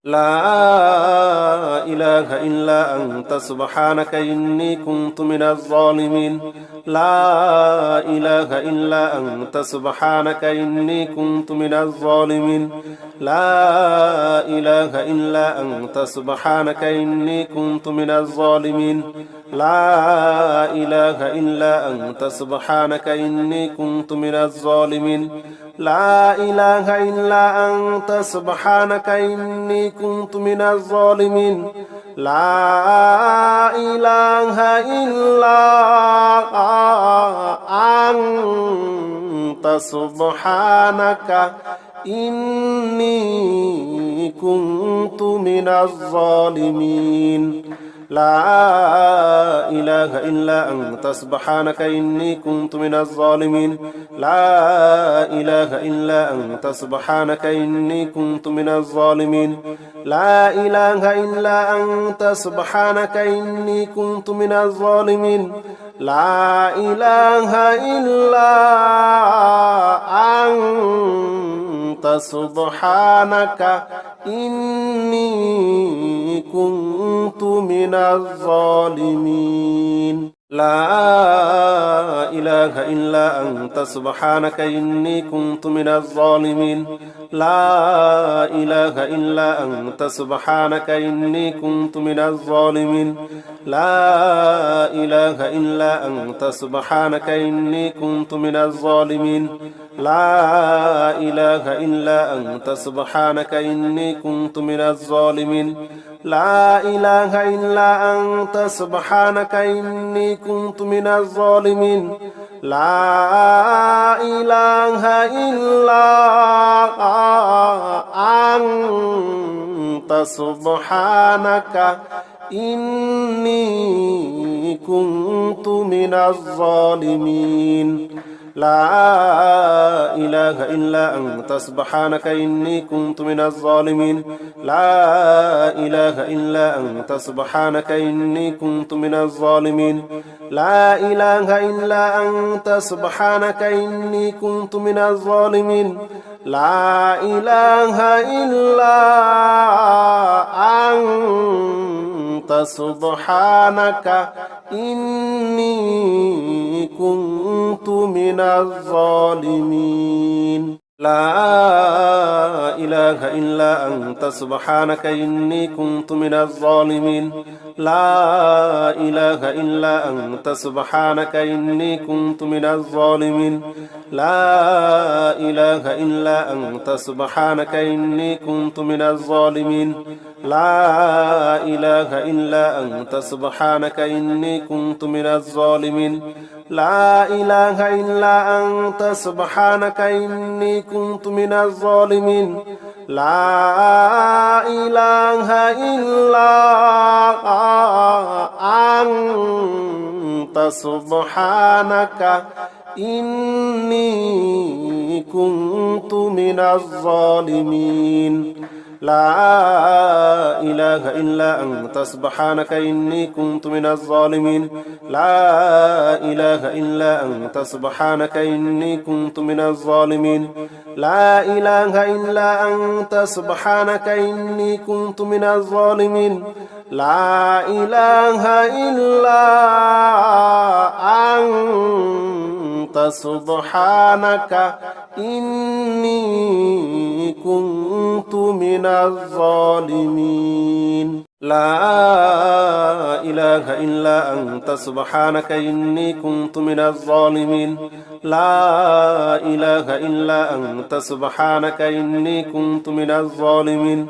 لا إله إلا أنت سبحانك إني كنت من الظالمين لا إله إلا أنت سبحانك إني كنت من الظالمين لا إله إلا أنت سبحانك إني كنت من الظالمين لا إله إلا أنت سبحانك إني كنت من الظالمين لا إله إلا أنت سبحانك إني كنت من الظالمين لا إله إلا أنت سبحانك إني كنت من الظالمين لا إله إلا أنت سبحانك إني كنت من الظالمين لا إله إلا أنت سبحانك إني كنت من الظالمين لا إله إلا أنت سبحانك إني كنت من الظالمين لا إله إلا أنت سبحانك إني كنت من الظالمين لا إله إلا أنت سبحانك إني كنت من الظالمين لا إله إلا أنت سبحانك إني كنت من الظالمين لا إله إلا أنت سبحانك إني كنت من الظالمين لا إله إلا أنت سبحانك إني كنت من الظالمين لا إله إلا أنت سبحانك إني كنت من الظالمين لا إله إلا أنت سبحانك إني كنت من الظالمين لا إله إلا أنت سبحانك إني كنت من الظالمين لا إله إلا أنت سبحانك إني كنت من الظالمين لا إله إلا أنت سبحانك إني كنت من الظالمين لا إله إلا أنت سبحانك إني كنت من الظالمين لا إله إلا أنت سبحانك إني كنت من الظالمين لا إله إلا أنت سبحانك إني كنت من الظالمين لا إله إلا أنت سبحانك إني كنت من الظالمين لا إله إلا أنت سبحانك إني كنت من الظالمين لا إله إلا أنت سبحانك إني كنت من الظالمين لا إله إلا أنت سبحانك إني كنت من الظالمين لا إله إلا أنت سبحانك إني كنت من الظالمين لا إله إلا أنت سبحانك إني كنت من الظالمين لا إله إلا أنت سبحانك إني كنت من الظالمين لا إله إلا أنت سبحانك إني كنت من الظالمين لا إله إلا أنت سبحانك إني كنت من الظالمين لا إله إلا أنت سبحانك إني كنت من الظالمين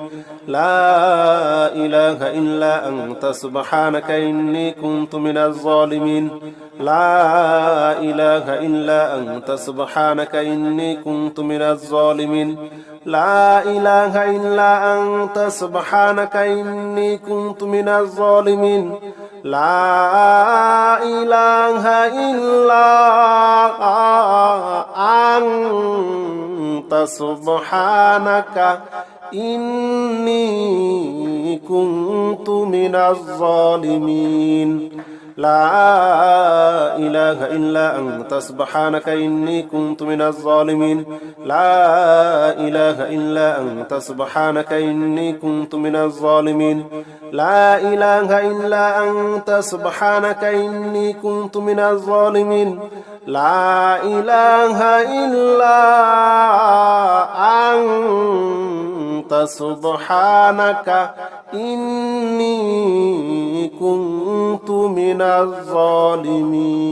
لا إله إلا أنت سبحانك إني كنت من الظالمين لا إله إلا أنت سبحانك إني كنت من الظالمين لا إله إلا أنت سبحانك إني كنت من الظالمين لا إله إلا أنت سبحانك إني كنت من الظالمين لا إله إلا أنت سبحانك إني كنت من الظالمين لا إله إلا أنت سبحانك إني كنت من الظالمين لا إله إلا أنت سبحانك إني كنت من الظالمين لا إله إلا أنت سبحانك إني كنت من الظالمين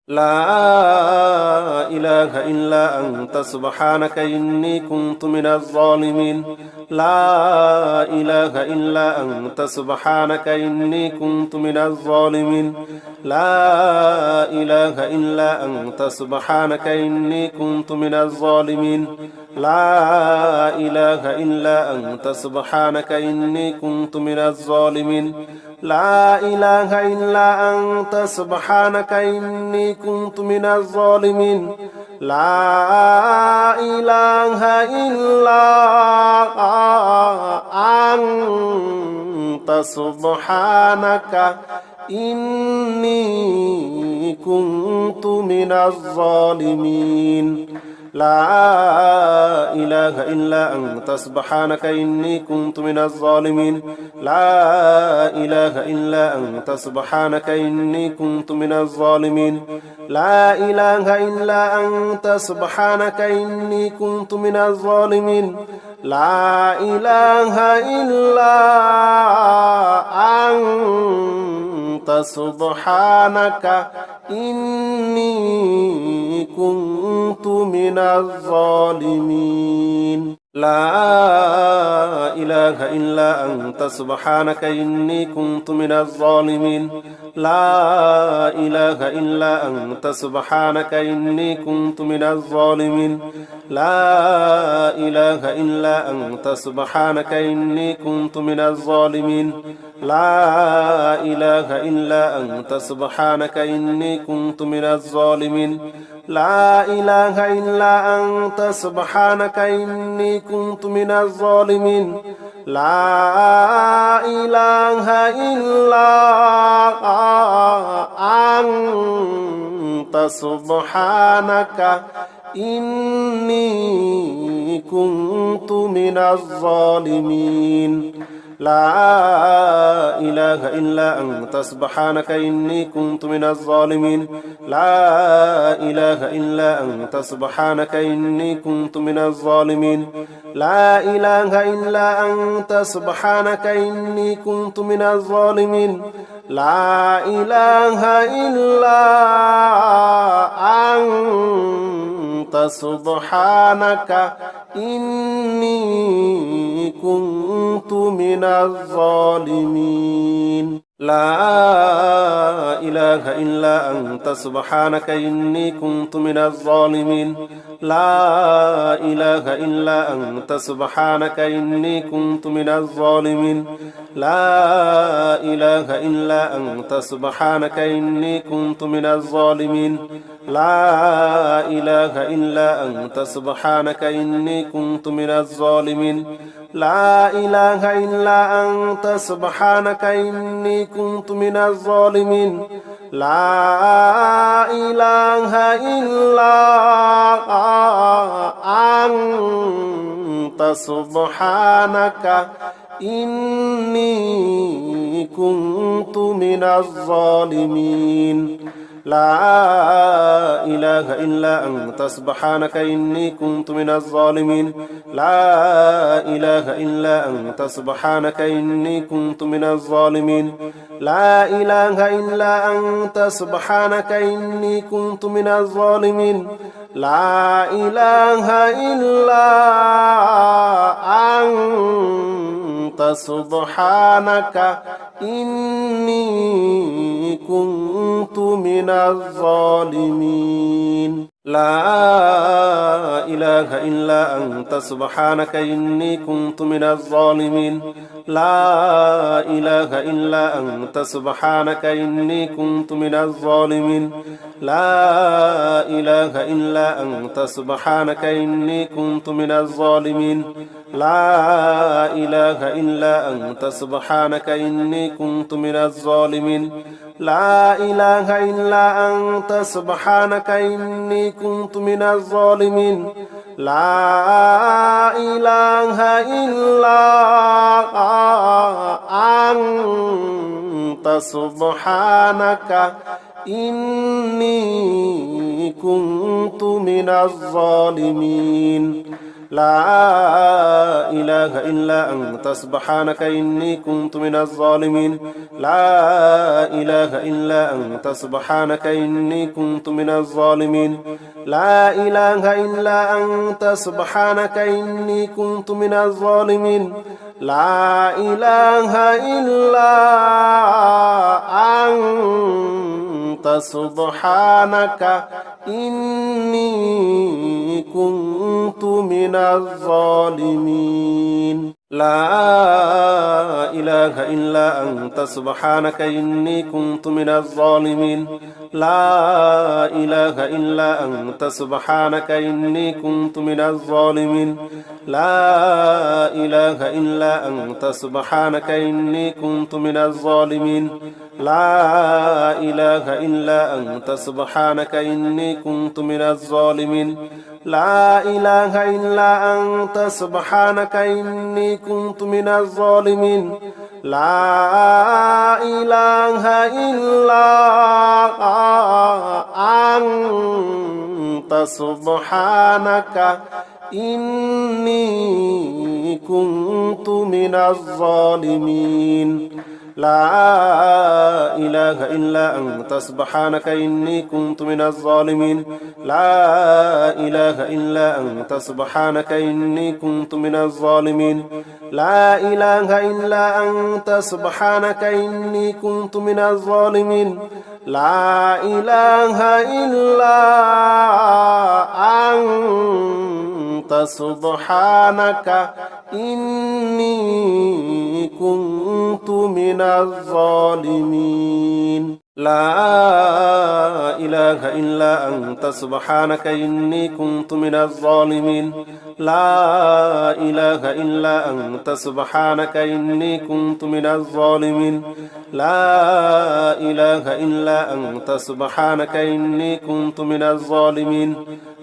لا إله إلا أنت سبحانك إني كنت من الظالمين لا إله إلا أنت سبحانك إني كنت من الظالمين لا إله إلا أنت سبحانك إني كنت من الظالمين لا إله إلا أنت سبحانك إني كنت من الظالمين لا إله إلا أنت سبحانك إني كنت من الظالمين لا إله إلا أنت سبحانك إني كنت من الظالمين لا إله إلا أنت سبحانك إني كنت من الظالمين لا إله إلا أنت سبحانك إني كنت من الظالمين لا إله إلا أنت سبحانك إني كنت من الظالمين لا إله إلا أنت سبحانك إني كنت من الظالمين لا إله إلا أنت سبحانك إني كنت من الظالمين لا إله إلا أنت سبحانك إني كنت من الظالمين لا إله إلا أنت سبحانك إني كنت من الظالمين لا إله إلا أنت سبحانك إني كنت من الظالمين لا إله إلا أنت سبحانك إني كنت من الظالمين لا إله إلا أنت سبحانك إني كنت من الظالمين لا إله إلا أنت سبحانك إني كنت من الظالمين لا إله إلا أنت سبحانك إني كنت من الظالمين لا إله إلا أنت سبحانك إني كنت من الظالمين لا إله إلا أنت سبحانك إني كنت من الظالمين لا إله إلا أنت سبحانك إني كنت من الظالمين لا إله إلا أنت سبحانك إني كنت من الظالمين لا إله إلا أنت سبحانك إني كنت من الظالمين لا إله إلا أنت سبحانك إني كنت من الظالمين لا إله إلا أنت سبحانك إني كنت من الظالمين لا إله إلا أنت سبحانك إني كنت من الظالمين لا إله إلا أنت سبحانك إني كنت من الظالمين لا إله إلا أنت سبحانك إني كنت من الظالمين لا إله إلا أنت سبحانك إني كنت من الظالمين لا إله إلا أنت سبحانك إني كنت من الظالمين لا إله إلا أنت سبحانك إني كنت من الظالمين لا إله إلا أنت سبحانك إني كنت من الظالمين لا إله إلا أنت سبحانك إني كنت من الظالمين لا إله إلا أنت سبحانك إني كنت من الظالمين لا إله إلا أنت سبحانك إني كنت من الظالمين لا إله إلا أنت سبحانك إني كنت من الظالمين لا إله إلا أنت سبحانك إني كنت من الظالمين لا إله إلا أنت سبحانك إني كنت من الظالمين لا إله إلا أنت سبحانك إني كنت من الظالمين لا إله إلا أنت سبحانك إني كنت من الظالمين لا إله إلا أنت سبحانك إني كنت من الظالمين لا إله إلا أنت سبحانك إني كنت من الظالمين لا إله إلا أنت سبحانك إني كنت من الظالمين لا إله إلا أنت سبحانك إني كنت من الظالمين لا إله إلا أنت سبحانك إني كنت من الظالمين لا إله إلا أنت سبحانك إني كنت من الظالمين لا إله إلا أنت سبحانك إني كنت من الظالمين لا إله إلا أنت سبحانك إني كنت من الظالمين لا إله إلا أنت سبحانك إني كنت من الظالمين لا إله إلا أنت سبحانك إني كنت من الظالمين لا إله إلا أنت سبحانك إني كنت من الظالمين لا إله إلا أنت سبحانك إني كنت من الظالمين لا إله إلا أنت سبحانك إني كنت من الظالمين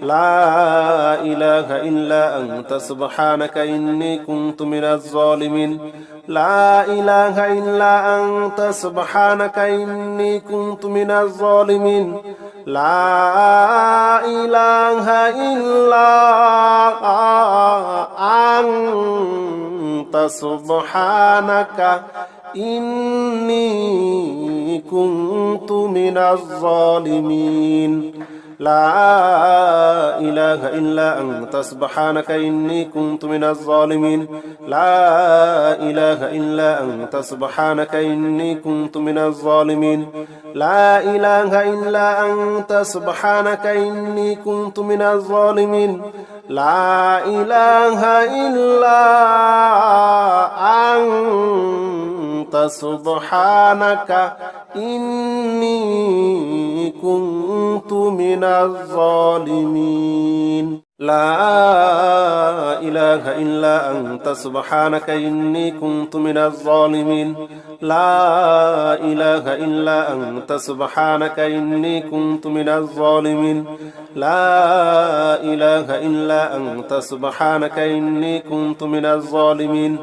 لا إله إلا أنت سبحانك إني كنت من الظالمين لا إله إلا أنت سبحانك إني كنت من الظالمين لا إله إلا أنت سبحانك إني كنت من الظالمين لا إله إلا أنت سبحانك إني كنت من الظالمين لا إله إلا أنت سبحانك إني كنت من الظالمين لا إله إلا أنت سبحانك إني كنت من الظالمين لا إله إلا أنت سبحانك إني كنت من الظالمين لا إله إلا أنت سبحانك إني كنت من الظالمين لا إله إلا أنت سبحانك إني كنت من الظالمين لا إله إلا أنت سبحانك إني كنت من الظالمين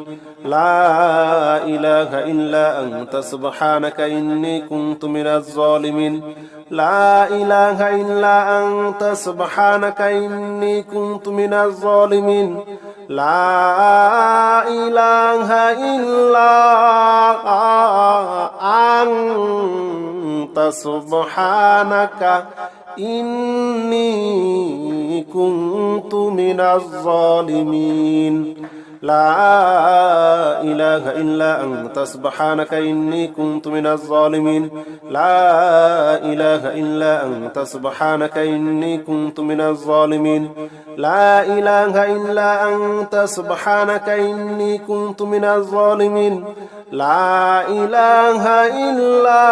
لا إله إلا أنت سبحانك إني كنت من الظالمين لا إله إلا أنت سبحانك إني كنت من الظالمين لا إله إلا أنت سبحانك إني كنت من الظالمين لا إله إلا أنت سبحانك إني كنت من الظالمين لا إله إلا أنت سبحانك إني كنت من الظالمين لا إله إلا أنت سبحانك إني كنت من الظالمين لا إله إلا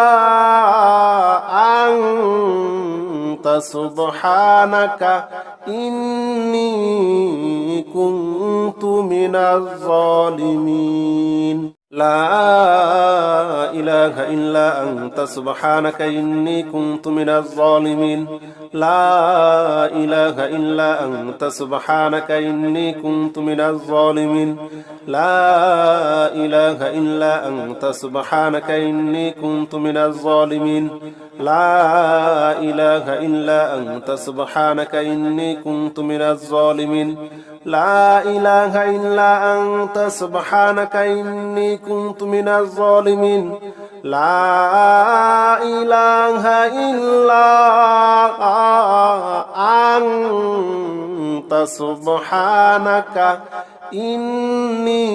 أنت سبحانك إني كنت كنت من الظالمين لا إله إلا أنت سبحانك إني كنت من الظالمين لا إله إلا أنت سبحانك إني كنت من الظالمين لا إله إلا أنت سبحانك إني كنت من الظالمين لا إله إلا أنت سبحانك إني كنت من الظالمين لا إله إلا أنت سبحانك إني كنت من الظالمين لا إله إلا أنت سبحانك إني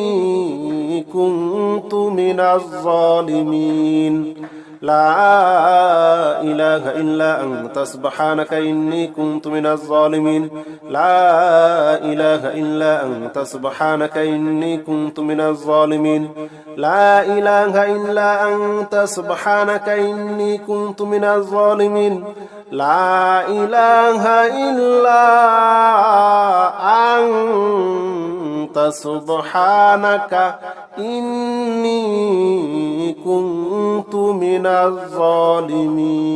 كنت من الظالمين لا إله إلا أنت سبحانك إني كنت من الظالمين لا إله إلا أنت سبحانك إني كنت من الظالمين لا إله إلا أنت سبحانك إني كنت من الظالمين لا إله إلا أنت سبحانك إني كنت من الظالمين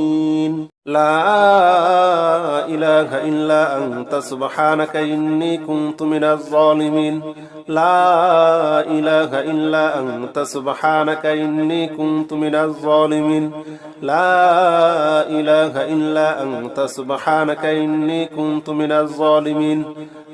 لا إله إلا أنت سبحانك إني كنت من الظالمين لا إله إلا أنت سبحانك إني كنت من الظالمين لا إله إلا أنت سبحانك إني كنت من الظالمين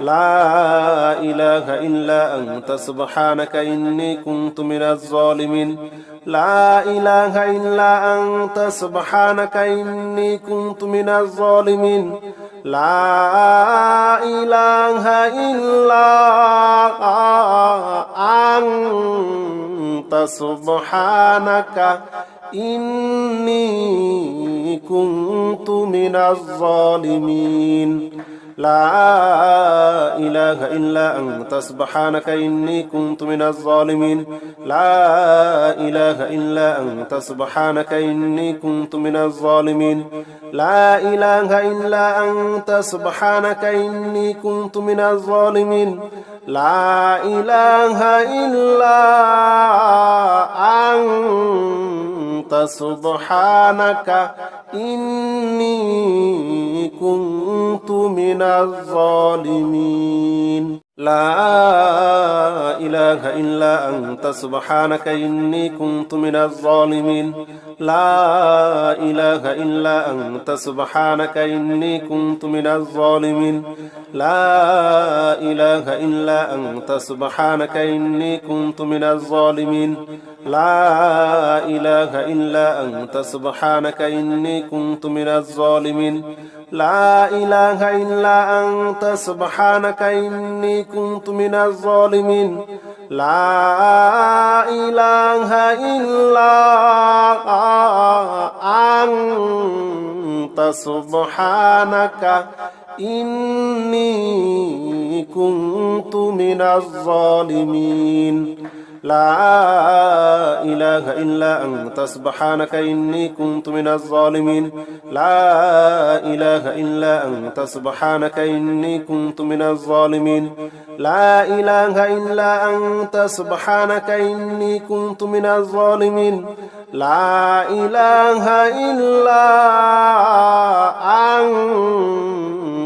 لا إله إلا أنت سبحانك إني كنت من الظالمين لا إله إلا أنت سبحانك إني كنت من الظالمين لا إله إلا أنت سبحانك إني كنت من الظالمين لا إله إلا أنت سبحانك إني كنت من الظالمين لا إله إلا أنت سبحانك إني كنت من الظالمين لا إله إلا أنت سبحانك إني كنت من الظالمين لا إله إلا أنت سبحانك إني كنت من الظالمين لا إله إلا أنت سبحانك إني كنت من الظالمين لا إله إلا أنت سبحانك إني كنت من الظالمين لا إله إلا أنت سبحانك إني كنت من الظالمين لا إله إلا أنت سبحانك إني كنت من الظالمين لا إله إلا أنت سبحانك إني كنت من الظالمين لا إله إلا أنت سبحانك إني كنت من الظالمين لا إله إلا أنت سبحانك إني كنت من الظالمين لا إله إلا أنت سبحانك إني كنت من الظالمين لا إله إلا أنت سبحانك إني كنت من الظالمين لا إله إلا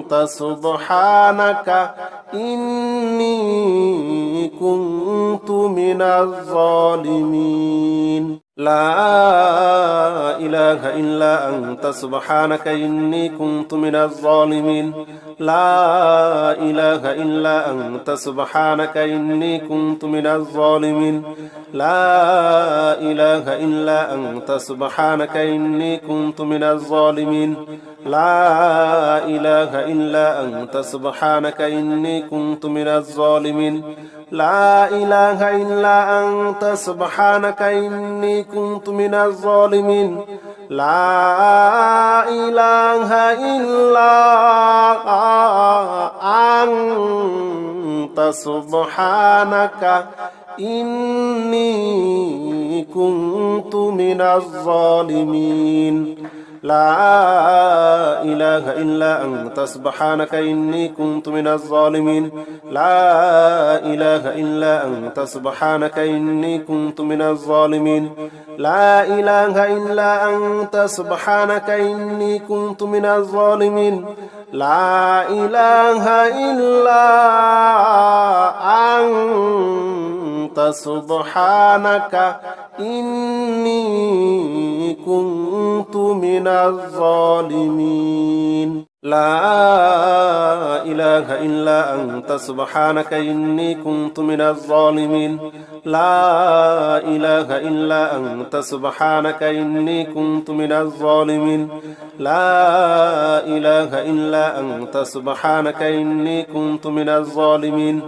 أنت سبحانك إني كنت من الظالمين لا إله إلا أنت سبحانك إني كنت من الظالمين لا إله إلا أنت سبحانك إني كنت من الظالمين لا إله إلا أنت سبحانك إني كنت من الظالمين لا إله إلا أنت سبحانك إني كنت من الظالمين لا إله إلا أنت سبحانك إني كنت من الظالمين لا إله إلا أنت سبحانك إني كنت من الظالمين لا إله إلا أنت سبحانك إني كنت من الظالمين لا إله إلا أنت سبحانك إني كنت من الظالمين لا إله إلا أنت سبحانك إني كنت من الظالمين لا إله إلا أنت سبحانك إني كنت من الظالمين لا إله إلا أنت سبحانك إني كنت من الظالمين لا إله إلا أنت سبحانك إني كنت من الظالمين لا إله إلا أنت سبحانك إني كنت من الظالمين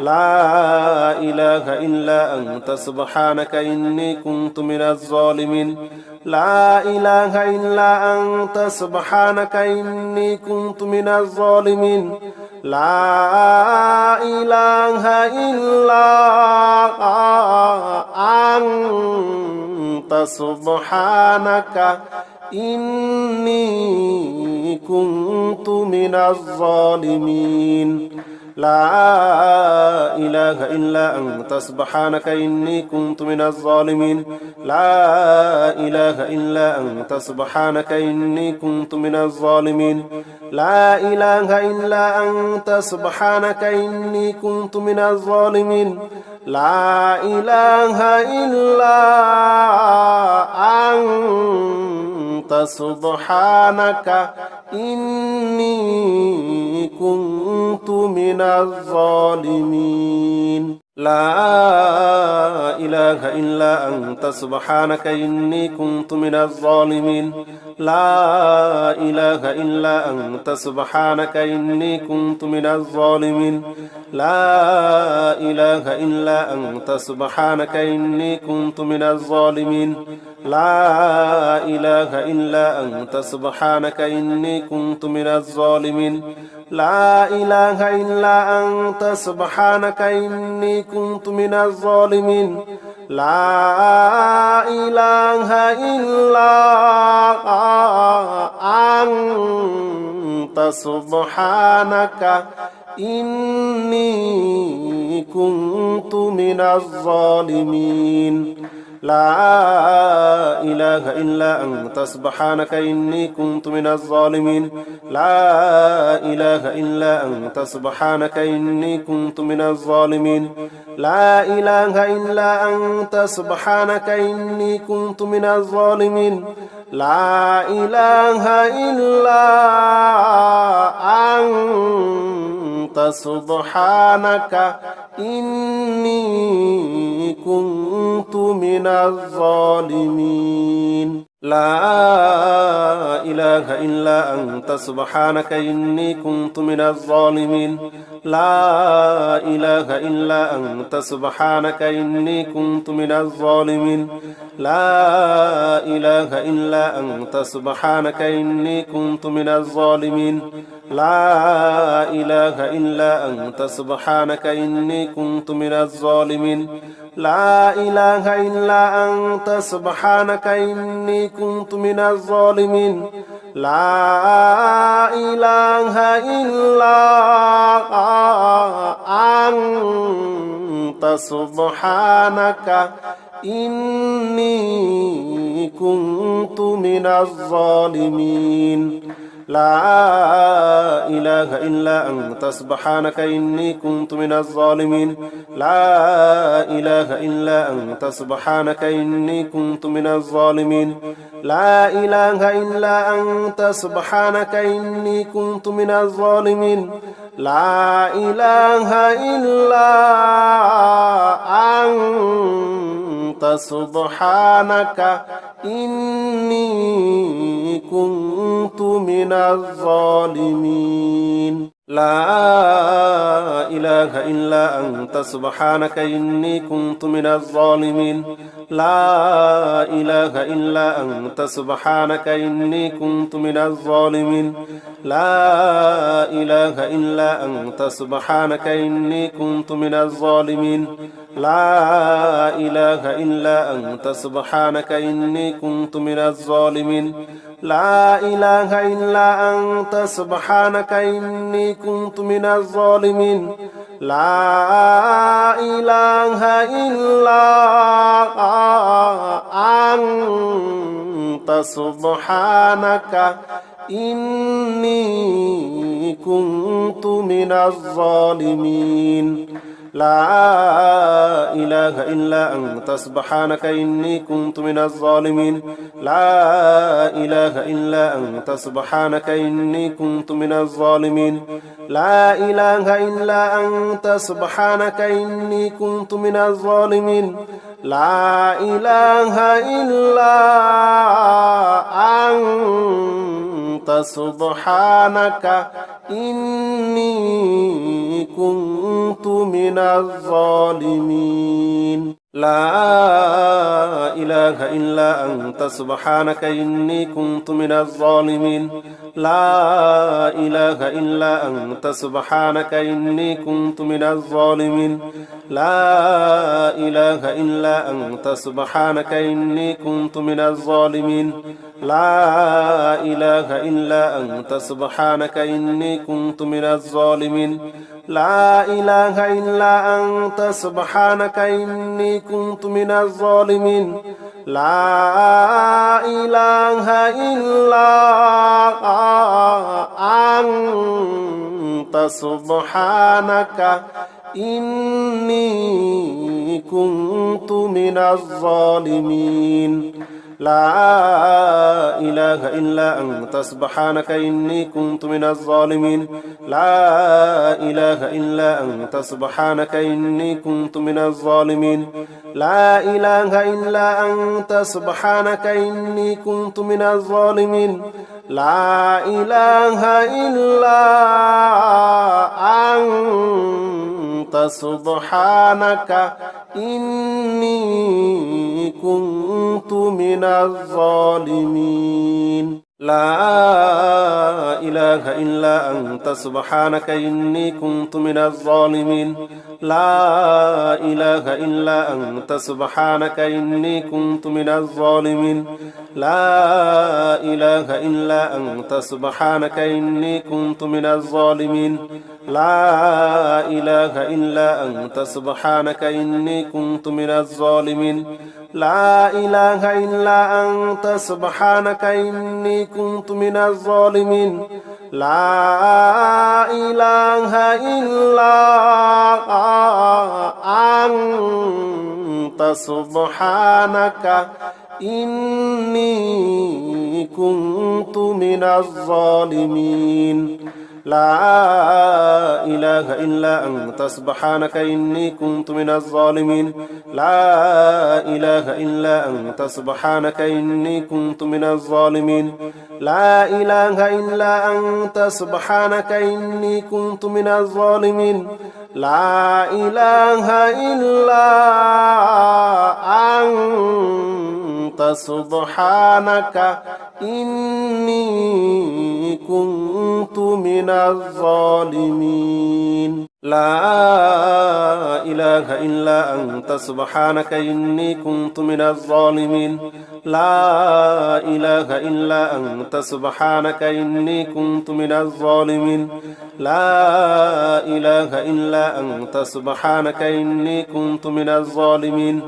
لا إله إلا أنت سبحانك إني كنت من الظالمين لا إله إلا أنت سبحانك إني كنت من الظالمين لا إله إلا أنت سبحانك إني كنت من الظالمين لا إله إلا أنت سبحانك إني كنت من الظالمين لا إله إلا أنت سبحانك إني كنت من الظالمين لا إله إلا أنت سبحانك إني كنت من الظالمين لا إله إلا أنت سبحانك إني كنت من الظالمين لا إله إلا أنت سبحانك إني كنت من الظالمين لا إله إلا أنت سبحانك إني كنت من الظالمين لا إله إلا أنت سبحانك إني كنت من الظالمين لا إله إلا أنت سبحانك إني كنت من الظالمين لا إله إلا أنت سبحانك إني كنت من الظالمين لا إله إلا أنت سبحانك إني كنت من الظالمين لا إله إلا أنت سبحانك إني كنت من الظالمين لا إله إلا أنت سبحانك إني كنت من الظالمين لا إله إلا أنت سبحانك إني كنت من الظالمين لا إله إلا أنت سبحانك إني كنت من الظالمين لا إله إلا أنت سبحانك إني كنت من الظالمين لا إله إلا أنت سبحانك إني كنت من الظالمين لا إله إلا أنت سبحانك إني كنت من الظالمين لا إله إلا أنت سبحانك إني كنت من الظالمين لا إله إلا أنت سبحانك إني كنت من الظالمين لا إله إلا أنت سبحانك إني كنت من الظالمين لا إله إلا أنت سبحانك إني كنت من الظالمين لا إله إلا أنت سبحانك إني كنت من الظالمين لا إله إلا أنت سبحانك إني كنت من الظالمين لا إله إلا أنت سبحانك إني كنت من الظالمين لا إله إلا أنت سبحانك إني كنت من الظالمين لا إله إلا أنت سبحانك إني كنت من الظالمين لا إله إلا أنت سبحانك إني كنت من الظالمين لا إله إلا أنت سبحانك إني كنت من الظالمين لا إله إلا أنت سبحانك إني كنت من الظالمين لا إله إلا أنت سبحانك إني كنت من الظالمين لا إله إلا أنت سبحانك إني كنت من الظالمين لا إله إلا أنت سبحانك إني كنت من الظالمين لا إله إلا أنت سبحانك إني كنت من الظالمين لا إله إلا أنت سبحانك إني كنت من الظالمين لا إله إلا أنت سبحانك إني كنت من الظالمين لا إله إلا أنت سبحانك إني كنت من الظالمين لا إله إلا أنت سبحانك إني كنت من الظالمين لا إله إلا أنت سبحانك إني كنت من الظالمين لا إله إلا أنت سبحانك إني كنت من الظالمين لا إله إلا أنت سبحانك إني كنت من الظالمين لا إله إلا أنت سبحانك إني كنت من الظالمين لا إله إلا أنت سبحانك إني كنت من الظالمين لا إله إلا أنت سبحانك إني كنت من الظالمين لا إله إلا أنت سبحانك إني كنت من الظالمين لا إله إلا أنت سبحانك إني كنت من الظالمين لا إله إلا أنت سبحانك إني كنت من الظالمين لا إله إلا أنت سبحانك إني كنت من الظالمين لا إله إلا أنت سبحانك إني كنت من الظالمين لا إله إلا أنت سبحانك إني كنت من الظالمين لا إله إلا أنت سبحانك إني كنت من الظالمين لا إله إلا أنت سبحانك إني كنت من الظالمين لا إله إلا أنت سبحانك إني كنت من الظالمين لا إله إلا أنت سبحانك إني كنت من الظالمين لا إله إلا أنت سبحانك إني كنت من الظالمين لا إله إلا أنت سبحانك إني كنت من الظالمين لا إله إلا أنت سبحانك إني كنت من الظالمين لا إله إلا أنت سبحانك إني كنت من الظالمين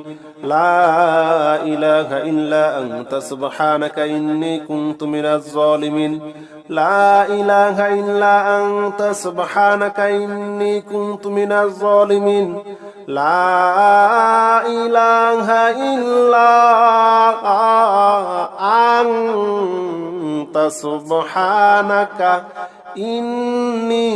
لا إله إلا أنت سبحانك إني كنت من الظالمين لا إله إلا أنت سبحانك إني كنت من الظالمين لا إله إلا أنت سبحانك إني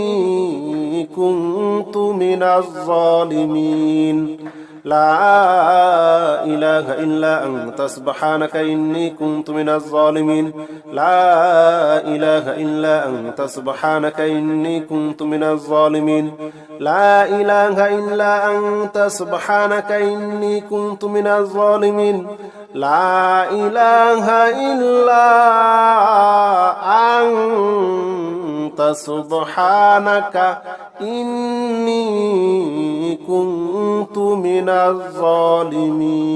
كنت من الظالمين لا إله إلا أنت سبحانك إني كنت من الظالمين لا إله إلا أنت سبحانك إني كنت من الظالمين لا إله إلا أنت سبحانك إني كنت من الظالمين لا إله إلا أنت سبحانك إني كنت من الظالمين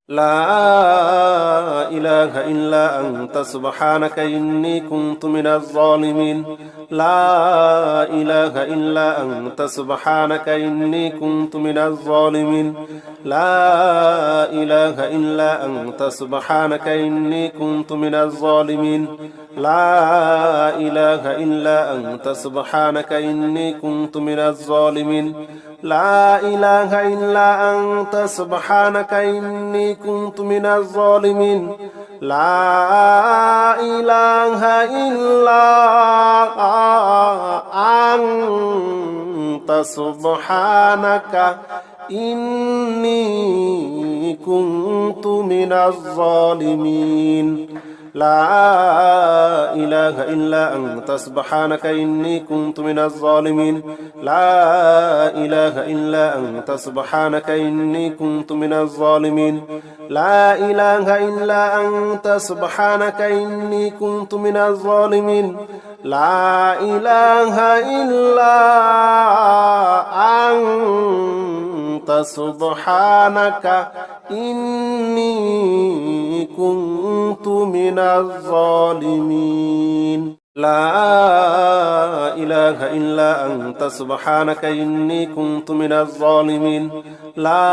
لا إله إلا أنت سبحانك إني كنت من الظالمين لا إله إلا أنت سبحانك إني كنت من الظالمين لا إله إلا أنت سبحانك إني كنت من الظالمين لا إله إلا أنت سبحانك إني كنت من الظالمين لا إله إلا أنت سبحانك إني كنت من الظالمين لا إله إلا أنت سبحانك إني كنت من الظالمين لا إله إلا أنت سبحانك إني كنت من الظالمين لا إله إلا أنت سبحانك إني كنت من الظالمين لا إله إلا أنت سبحانك إني كنت من الظالمين لا إله إلا أنت سبحانك إني كنت من الظالمين لا إله إلا أنت سبحانك إني كنت من الظالمين لا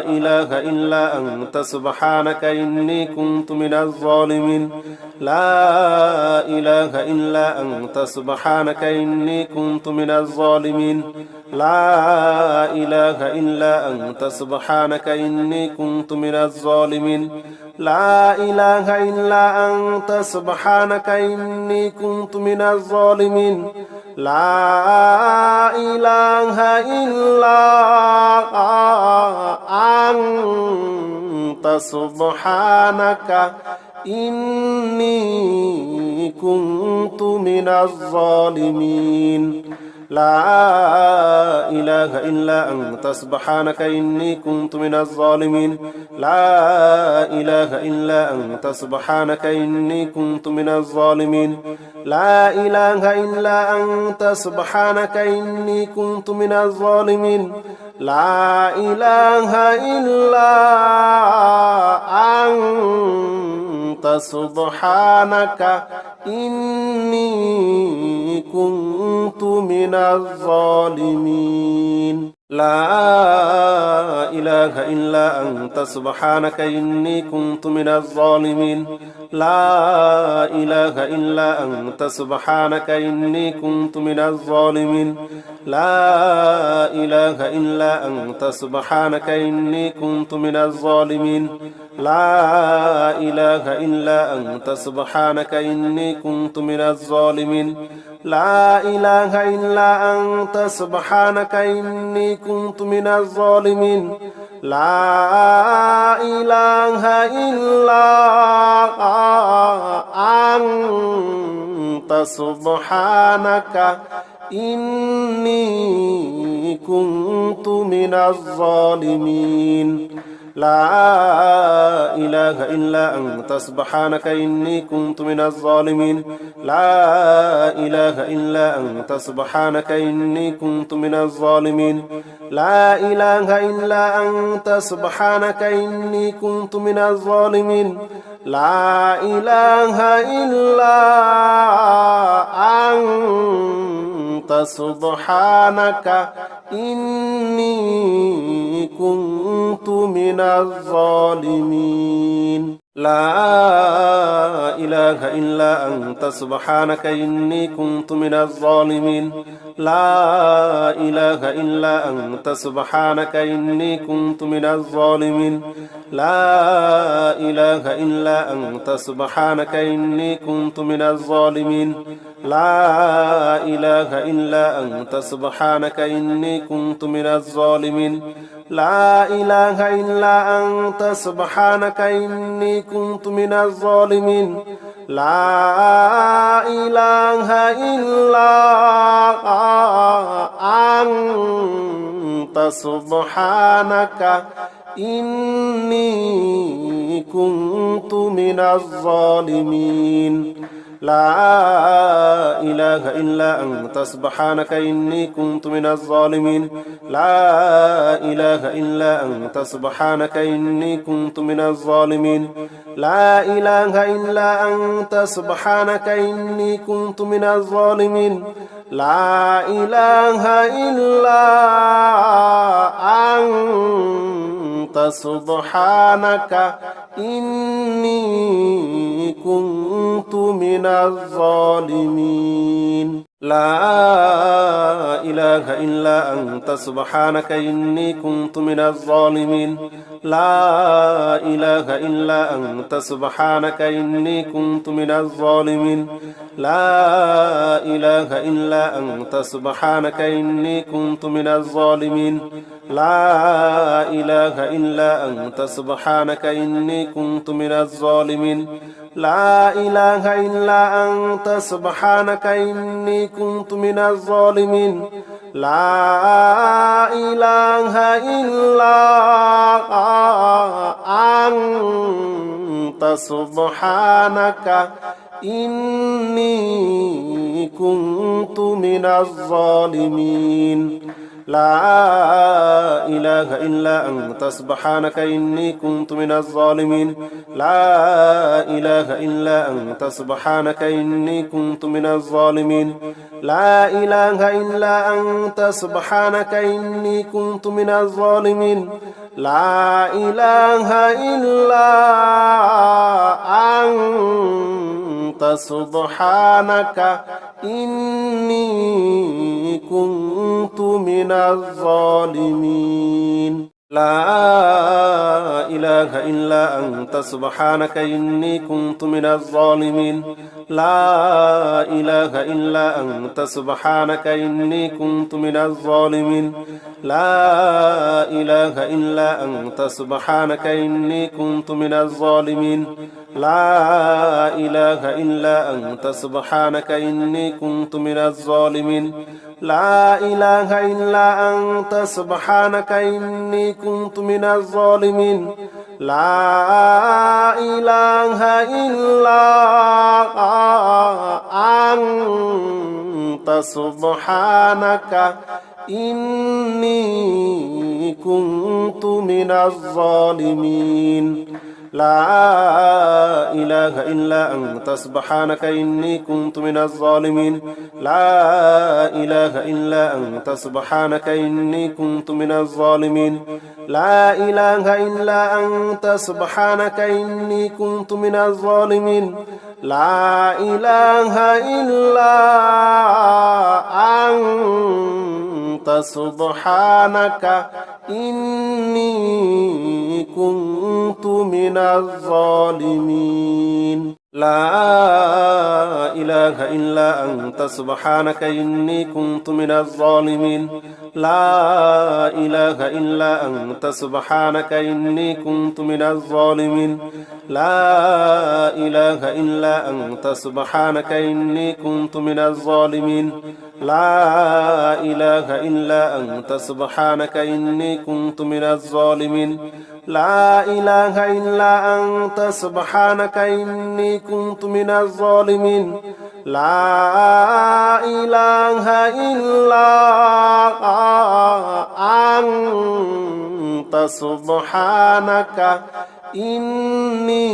إله إلا أنت سبحانك إني كنت من الظالمين لا إله إلا أنت سبحانك إني كنت من الظالمين لا إله إلا أنت سبحانك إني كنت من الظالمين لا إله إلا أنت سبحانك إني كنت من الظالمين لا إله إلا أنت سبحانك إني كنت من الظالمين لا إله إلا أنت سبحانك إني كنت من الظالمين لا إله إلا أنت سبحانك إني كنت من الظالمين لا إله إلا أنت سبحانك إني كنت من الظالمين لا إله إلا أنت سبحانك إني كنت من الظالمين لا إله إلا أنت سبحانك إني كنت من الظالمين لا إله إلا أنت سبحانك إني كنت من الظالمين لا إله إلا أنت سبحانك إني كنت من الظالمين لا إله إلا أنت سبحانك إني كنت من الظالمين لا إله إلا أنت سبحانك إني كنت من الظالمين لا إله إلا أنت سبحانك إني كنت من الظالمين لا إله إلا أنت سبحانك إني كنت من الظالمين لا إله إلا أنت سبحانك إني كنت من الظالمين لا إله إلا أنت سبحانك إني كنت من الظالمين لا إله إلا أنت سبحانك إني كنت من الظالمين لا إله إلا أنت سبحانك إني كنت من الظالمين لا إله إلا أنت سبحانك إني كنت من الظالمين لا إله إلا أنت سبحانك إني كنت من الظالمين لا إله إلا أنت سبحانك إني كنت من الظالمين لا إله إلا أنت سبحانك إني كنت من الظالمين لا إله إلا أنت سبحانك إني كنت من الظالمين لا إله إلا أنت سبحانك إني كنت من الظالمين لا إله إلا أنت سبحانك إني كنت من الظالمين لا إله إلا أنت سبحانك إني كنت من الظالمين لا إله إلا أنت سبحانك إني كنت من الظالمين لا إله إلا أنت سبحانك إني كنت من الظالمين لا إله إلا أنت سبحانك إني كنت من الظالمين لا إله إلا أنت سبحانك إني كنت من الظالمين لا إله إلا أنت سبحانك إني كنت من الظالمين لا إله إلا أنت سبحانك إني كنت من الظالمين لا إله إلا أنت سبحانك إني كنت من الظالمين لا إله إلا أنت سبحانك إني كنت من الظالمين لا إله إلا أنت سبحانك إني كنت من الظالمين لا إله إلا أنت سبحانك إني كنت من الظالمين لا إله إلا أنت سبحانك إني كنت من الظالمين لا إله إلا أنت سبحانك إني كنت من الظالمين لا إله إلا أنت سبحانك إني كنت من الظالمين لا إله إلا أنت سبحانك إني كنت من الظالمين لا إله إلا أنت سبحانك إني كنت من الظالمين لا إله إلا أنت سبحانك إني كنت من الظالمين لا إله إلا أنت سبحانك إني كنت من الظالمين لا إله إلا أنت سبحانك إني كنت من الظالمين لا إله إلا أنت سبحانك إني كنت من الظالمين لا إله إلا أنت سبحانك إني كنت من الظالمين لا إله إلا أنت سبحانك إني كنت من الظالمين لا إله إلا أنت سبحانك إني كنت من الظالمين لا إله إلا أنت سبحانك إني كنت من الظالمين لا إله إلا أنت سبحانك إني كنت من الظالمين لا إله إلا أنت سبحانك إني كنت من الظالمين لا إله إلا أنت سبحانك إني كنت من الظالمين لا إله إلا أنت سبحانك إني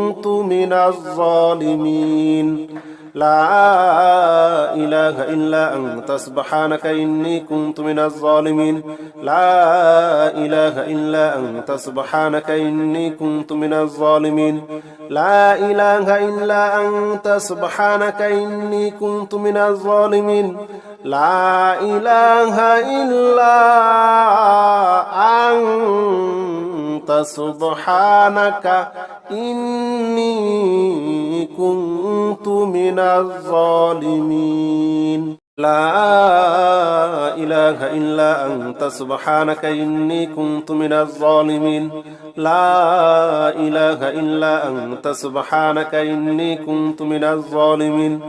كنت من الظالمين لا إله إلا أنت سبحانك إني كنت من الظالمين لا إله إلا أنت سبحانك إني كنت من الظالمين لا إله إلا أنت سبحانك إني كنت من الظالمين لا إله إلا أنت سبحانك إني كنت من الظالمين لا إله إلا أنت سبحانك إني كنت من الظالمين لا إله إلا أنت سبحانك إني كنت من الظالمين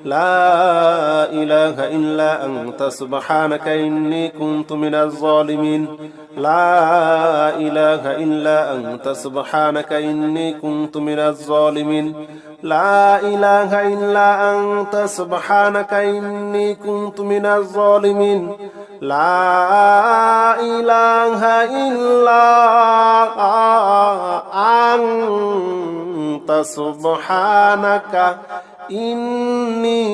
لا إله إلا أنت سبحانك إني كنت من الظالمين لا إله إلا أنت سبحانك إني كنت من الظالمين لا إله إلا أنت سبحانك إني كنت من الظالمين لا إله إلا أنت سبحانك إني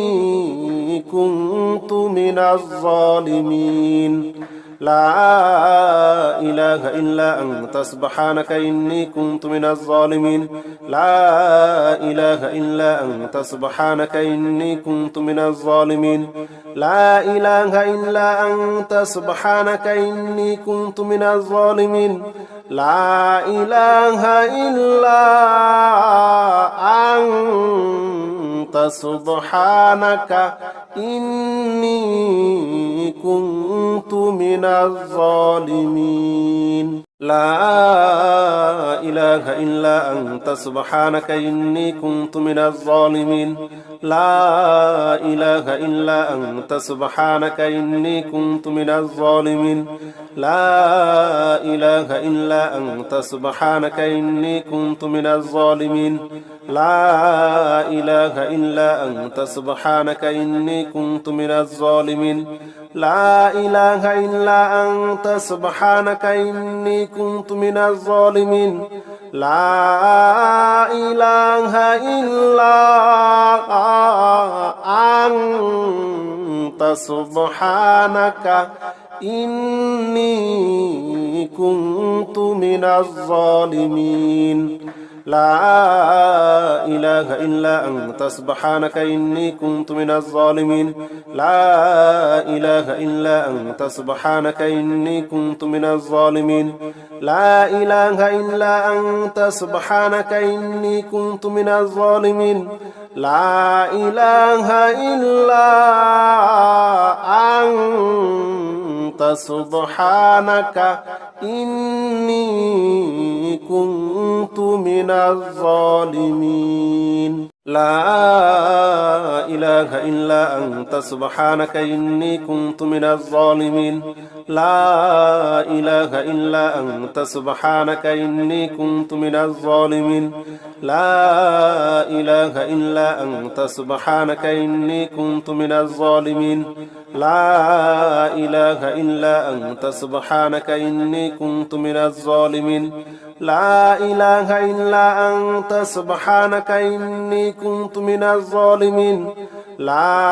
كنت من الظالمين لا إله إلا أنت سبحانك إني كنت من الظالمين لا إله إلا أنت سبحانك إني كنت من الظالمين لا إله إلا أنت سبحانك إني كنت من الظالمين لا إله إلا أنت سبحانك إني كنت من الظالمين لا إله إلا أنت سبحانك إني كنت من الظالمين لا إله إلا أنت سبحانك إني كنت من الظالمين لا إله إلا أنت سبحانك إني كنت من الظالمين لا إله إلا أنت سبحانك إني كنت من الظالمين لا إله إلا أنت سبحانك إني كنت من الظالمين لا إله إلا أنت سبحانك إني كنت من الظالمين لا إله إلا أنت سبحانك إني كنت من الظالمين لا إله إلا أنت سبحانك إني كنت من الظالمين لا إله إلا أنت سبحانك إني كنت من الظالمين لا إله إلا أنت سبحانك إني كنت من الظالمين لا إله إلا أنت سبحانك إني كنت من الظالمين لا إله إلا أنت سبحانك إني كنت من الظالمين لا إله إلا أنت سبحانك إني كنت من الظالمين لا إله إلا أنت سبحانك إني كنت من الظالمين لا إله إلا أنت سبحانك إني كنت من الظالمين لا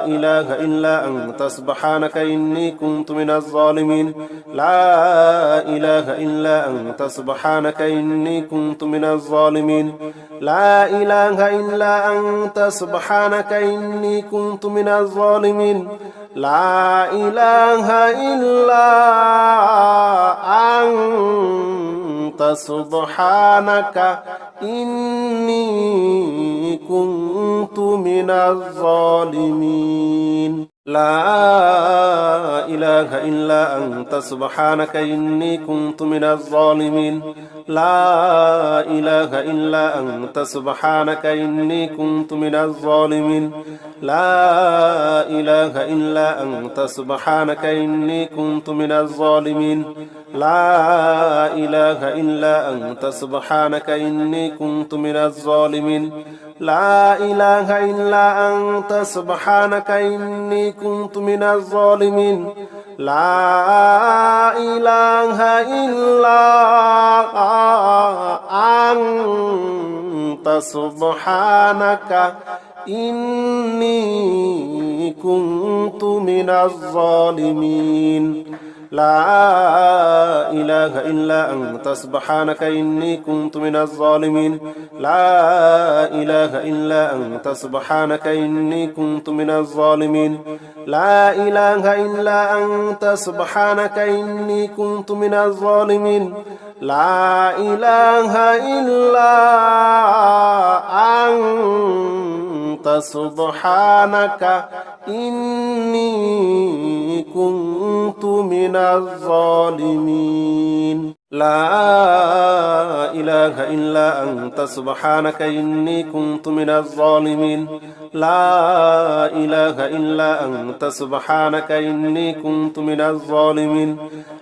إله إلا أنت سبحانك إني كنت من الظالمين لا إله إلا أنت سبحانك إني كنت من الظالمين لا إله إلا أنت سبحانك إني كنت من الظالمين لا إله إلا أنت سبحانك إني كنت من الظالمين لا إله إلا أنت سبحانك إني كنت من الظالمين لا إله إلا أنت سبحانك إني كنت من الظالمين لا إله إلا أنت سبحانك إني كنت من الظالمين لا إله إلا أنت سبحانك إني كنت من الظالمين لا إله إلا أنت سبحانك إني كنت من الظالمين لا إله إلا أنت سبحانك إني كنت من الظالمين لا إله إلا أنت سبحانك إني كنت من الظالمين لا إله إلا أنت سبحانك إني كنت من الظالمين لا إله إلا أنت سبحانك إني كنت من الظالمين لا إله إلا أنت سبحانك إني كنت من الظالمين لا إله إلا سبحانك إني كنت من الظالمين لا إله إلا أنت سبحانك إني كنت من الظالمين لا إله إلا أنت سبحانك إني كنت من الظالمين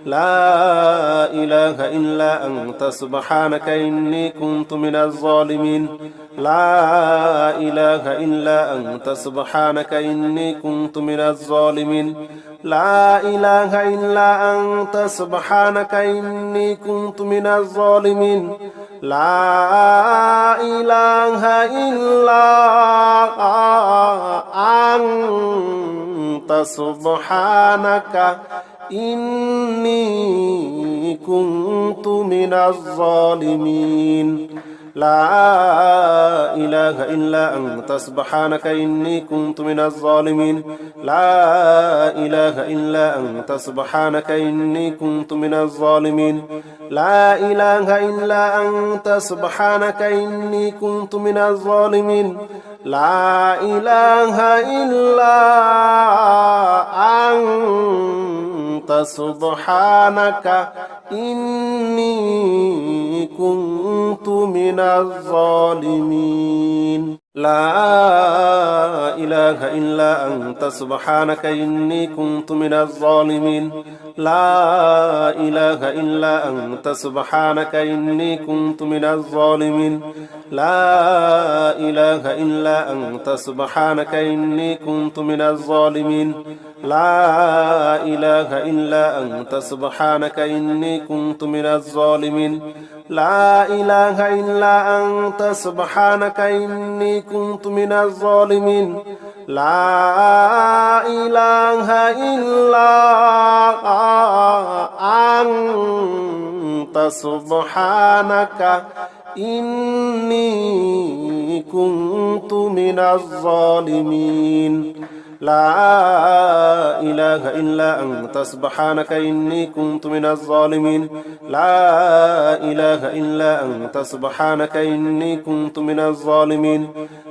لا إله إلا أنت سبحانك إني كنت من الظالمين لا إله إلا أنت سبحانك إني كنت من الظالمين لا إله إلا أنت سبحانك إني كنت من الظالمين لا إله إلا أنت سبحانك إني كنت من الظالمين لا إله إلا أنت سبحانك إني كنت من الظالمين لا إله إلا أنت سبحانك إني كنت من الظالمين لا إله إلا أنت سبحانك إني كنت من الظالمين لا إله إلا أنت سبحانك إني كنت من الظالمين لا إله إلا أنت سبحانك إني كنت من الظالمين لا إله إلا أنت سبحانك إني كنت من الظالمين لا إله إلا أنت سبحانك إني كنت من الظالمين لا إله إلا أنت سبحانك إني كنت من الظالمين لا إله إلا أنت سبحانك إني كنت من الظالمين لا إله إلا أنت سبحانك إني كنت من الظالمين لا إله إلا أنت سبحانك إني كنت من الظالمين لا إله إلا أنت سبحانك إني كنت من الظالمين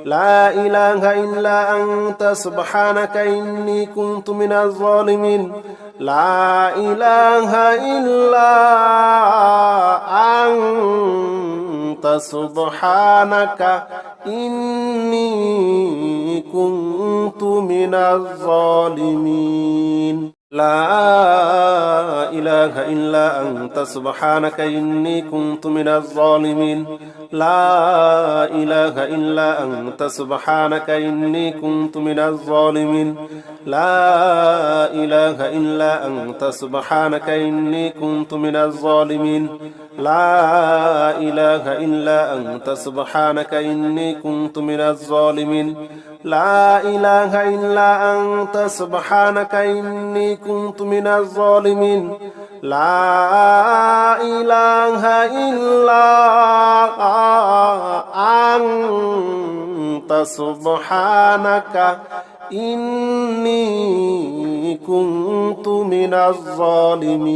لا إله إلا أنت سبحانك إني كنت من الظالمين لا إله إلا أنت سبحانك إني كنت من الظالمين لا إله إلا أنت سبحانك إني كنت من الظالمين لا إله إلا أنت سبحانك إني كنت من الظالمين لا إله إلا أنت سبحانك إني كنت من الظالمين لا إله إلا أنت سبحانك إني كنت من الظالمين لا إله إلا أنت سبحانك إني كنت من الظالمين لا إله إلا أنت سبحانك إني كنت من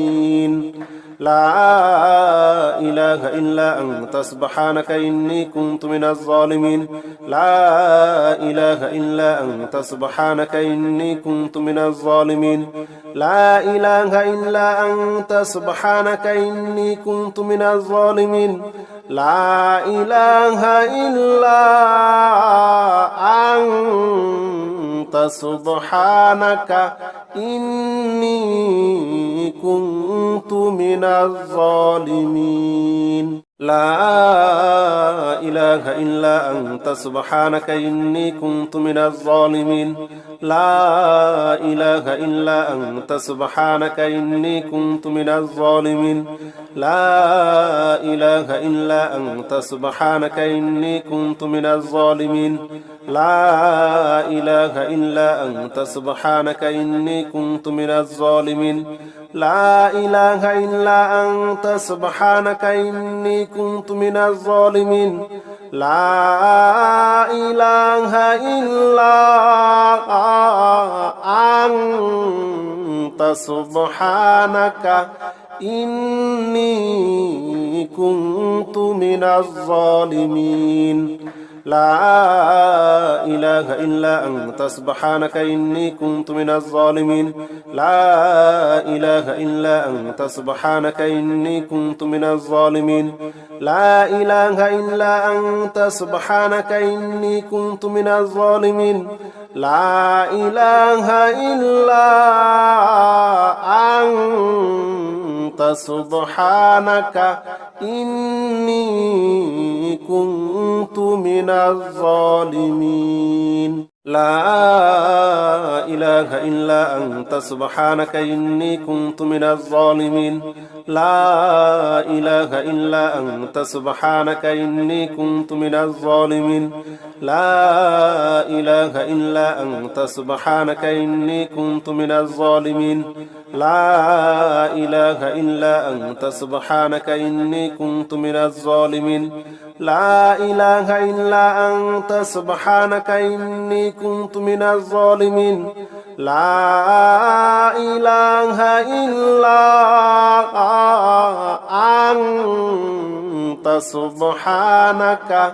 الظالمين لا إله إلا أنت سبحانك إني كنت من الظالمين لا إله إلا أنت سبحانك إني كنت من الظالمين لا إله إلا أنت سبحانك إني كنت من الظالمين لا إله إلا أنت سبحانك إني كنت من الظالمين لا إله إلا أنت سبحانك إني كنت من الظالمين لا إله إلا أنت سبحانك إني كنت من الظالمين لا إله إلا أنت سبحانك إني كنت من الظالمين لا إله إلا أنت سبحانك إني كنت من الظالمين لا إله إلا أنت سبحانك إني كنت من الظالمين لا إله إلا أنت سبحانك إني كنت من الظالمين لا إله إلا أنت سبحانك إني كنت من الظالمين لا إله إلا أنت سبحانك إني كنت من الظالمين لا إله إلا أنت سبحانك إني كنت من الظالمين لا إله إلا أنت سبحانك إني كنت من الظالمين لا إله إلا أنت سبحانك إني كنت من الظالمين لا إله إلا أنت سبحانك إني كنت من الظالمين لا إله إلا أنت سبحانك إني كنت من الظالمين لا إله إلا أنت سبحانك إني كنت من الظالمين لا إله إلا أنت سبحانك إني كنت من الظالمين لا إله إلا أنت سبحانك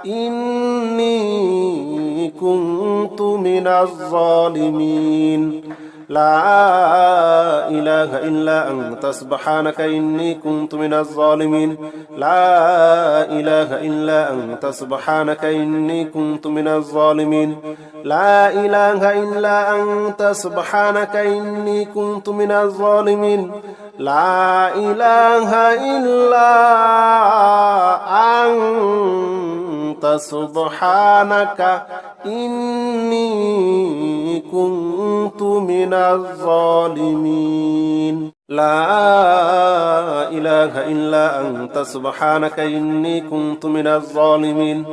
إني كنت من الظالمين لا إله إلا أنت سبحانك إني كنت من الظالمين لا إله إلا أنت سبحانك إني كنت من الظالمين لا إله إلا أنت سبحانك إني كنت من الظالمين لا إله إلا أنت سبحانك إني كنت من الظالمين لا إله إلا أنت سبحانك إني كنت من الظالمين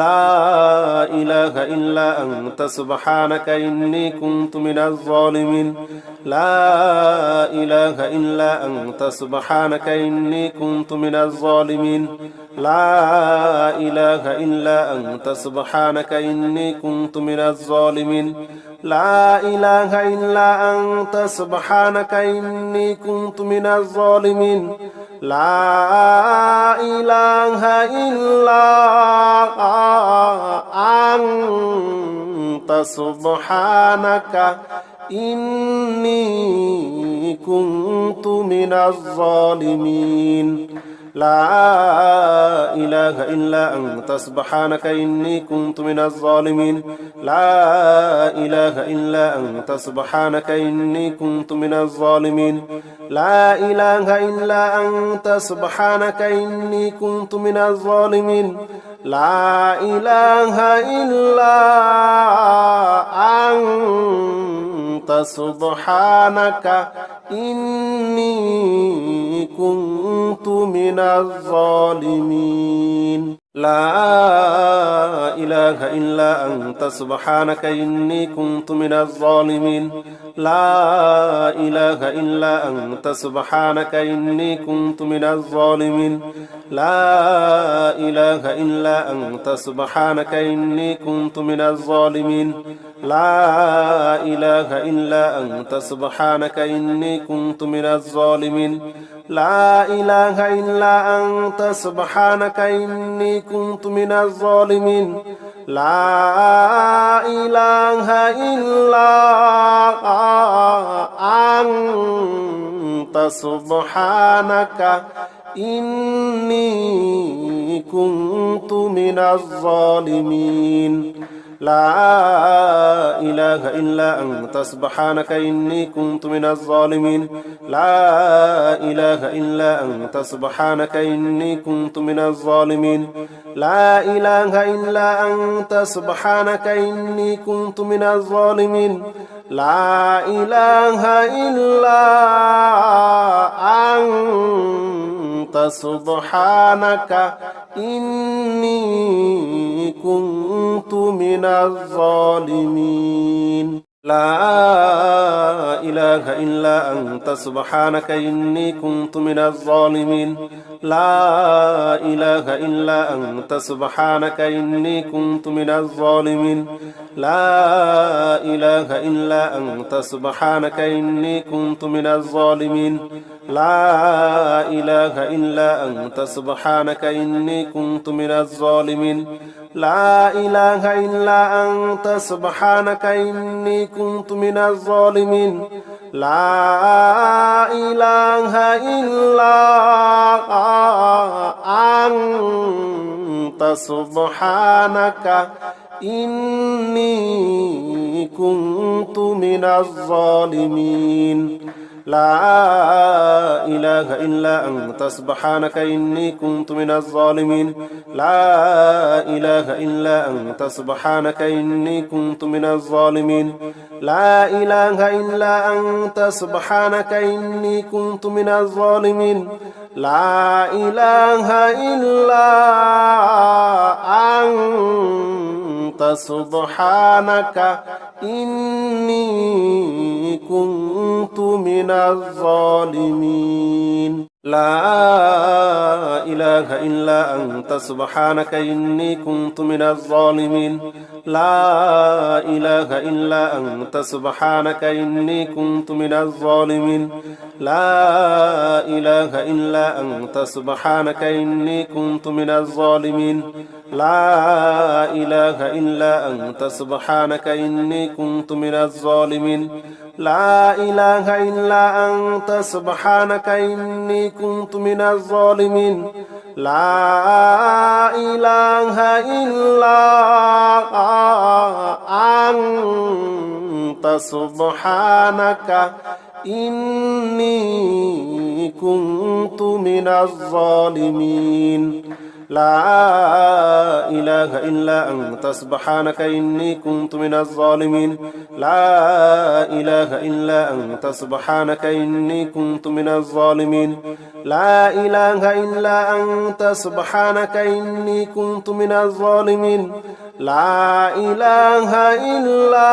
لا إله إلا أنت سبحانك إني كنت من الظالمين لا إله إلا أنت سبحانك إني كنت من الظالمين لا إله إلا أنت سبحانك إني كنت من الظالمين لا إله إلا أنت سبحانك إني كنت من الظالمين لا إله إلا أنت سبحانك إني كنت من الظالمين لا إله إلا أنت سبحانك إني كنت من الظالمين لا إله إلا أنت سبحانك إني كنت من الظالمين لا إله إلا أنت سبحانك إني كنت من الظالمين لا إله إلا أنت سبحانك إني كنت من الظالمين لا إله إلا أنت سبحانك إني كنت من الظالمين لا إله إلا أنت سبحانك إني كنت من الظالمين لا إله إلا أنت سبحانك إني كنت من الظالمين لا إله إلا أنت سبحانك إني كنت من الظالمين لا إله إلا أنت سبحانك إني كنت من الظالمين لا إله إلا أنت سبحانك إني كنت من الظالمين لا إله إلا أنت سبحانك إني كنت من الظالمين لا إله إلا أنت سبحانك إني كنت من الظالمين لا إله إلا أنت سبحانك إني كنت من الظالمين لا إله إلا أنت سبحانك إني كنت من الظالمين لا إله إلا أنت سبحانك إني كنت من الظالمين لا إله إلا أنت سبحانك إني كنت من الظالمين لا إله إلا أنت سبحانك إني كنت من الظالمين لا إله إلا أنت سبحانك إني كنت من الظالمين لا إله إلا أنت سبحانك إني كنت من الظالمين لا إله إلا أنت سبحانك إني كنت من الظالمين لا إله إلا أنت سبحانك إني كنت من الظالمين لا إله إلا أنت سبحانك إني كنت من الظالمين لا إله إلا أنت سبحانك إني كنت من الظالمين لا إله إلا أنت سبحانك إني كنت من الظالمين لا إله إلا أنت سبحانك إني كنت من الظالمين لا إله إلا أنت سبحانك إني كنت من الظالمين لا إله إلا أنت سبحانك إني كنت من الظالمين لا إله إلا أنت سبحانك إني كنت من الظالمين لا إله إلا أنت سبحانك إني كنت من الظالمين لا إله إلا أنت سبحانك إني كنت من الظالمين لا إله إلا أنت سبحانك إني كنت من الظالمين لا إله إلا أنت سبحانك إني كنت من الظالمين لا إله إلا أنت سبحانك إني كنت من الظالمين لا إله إلا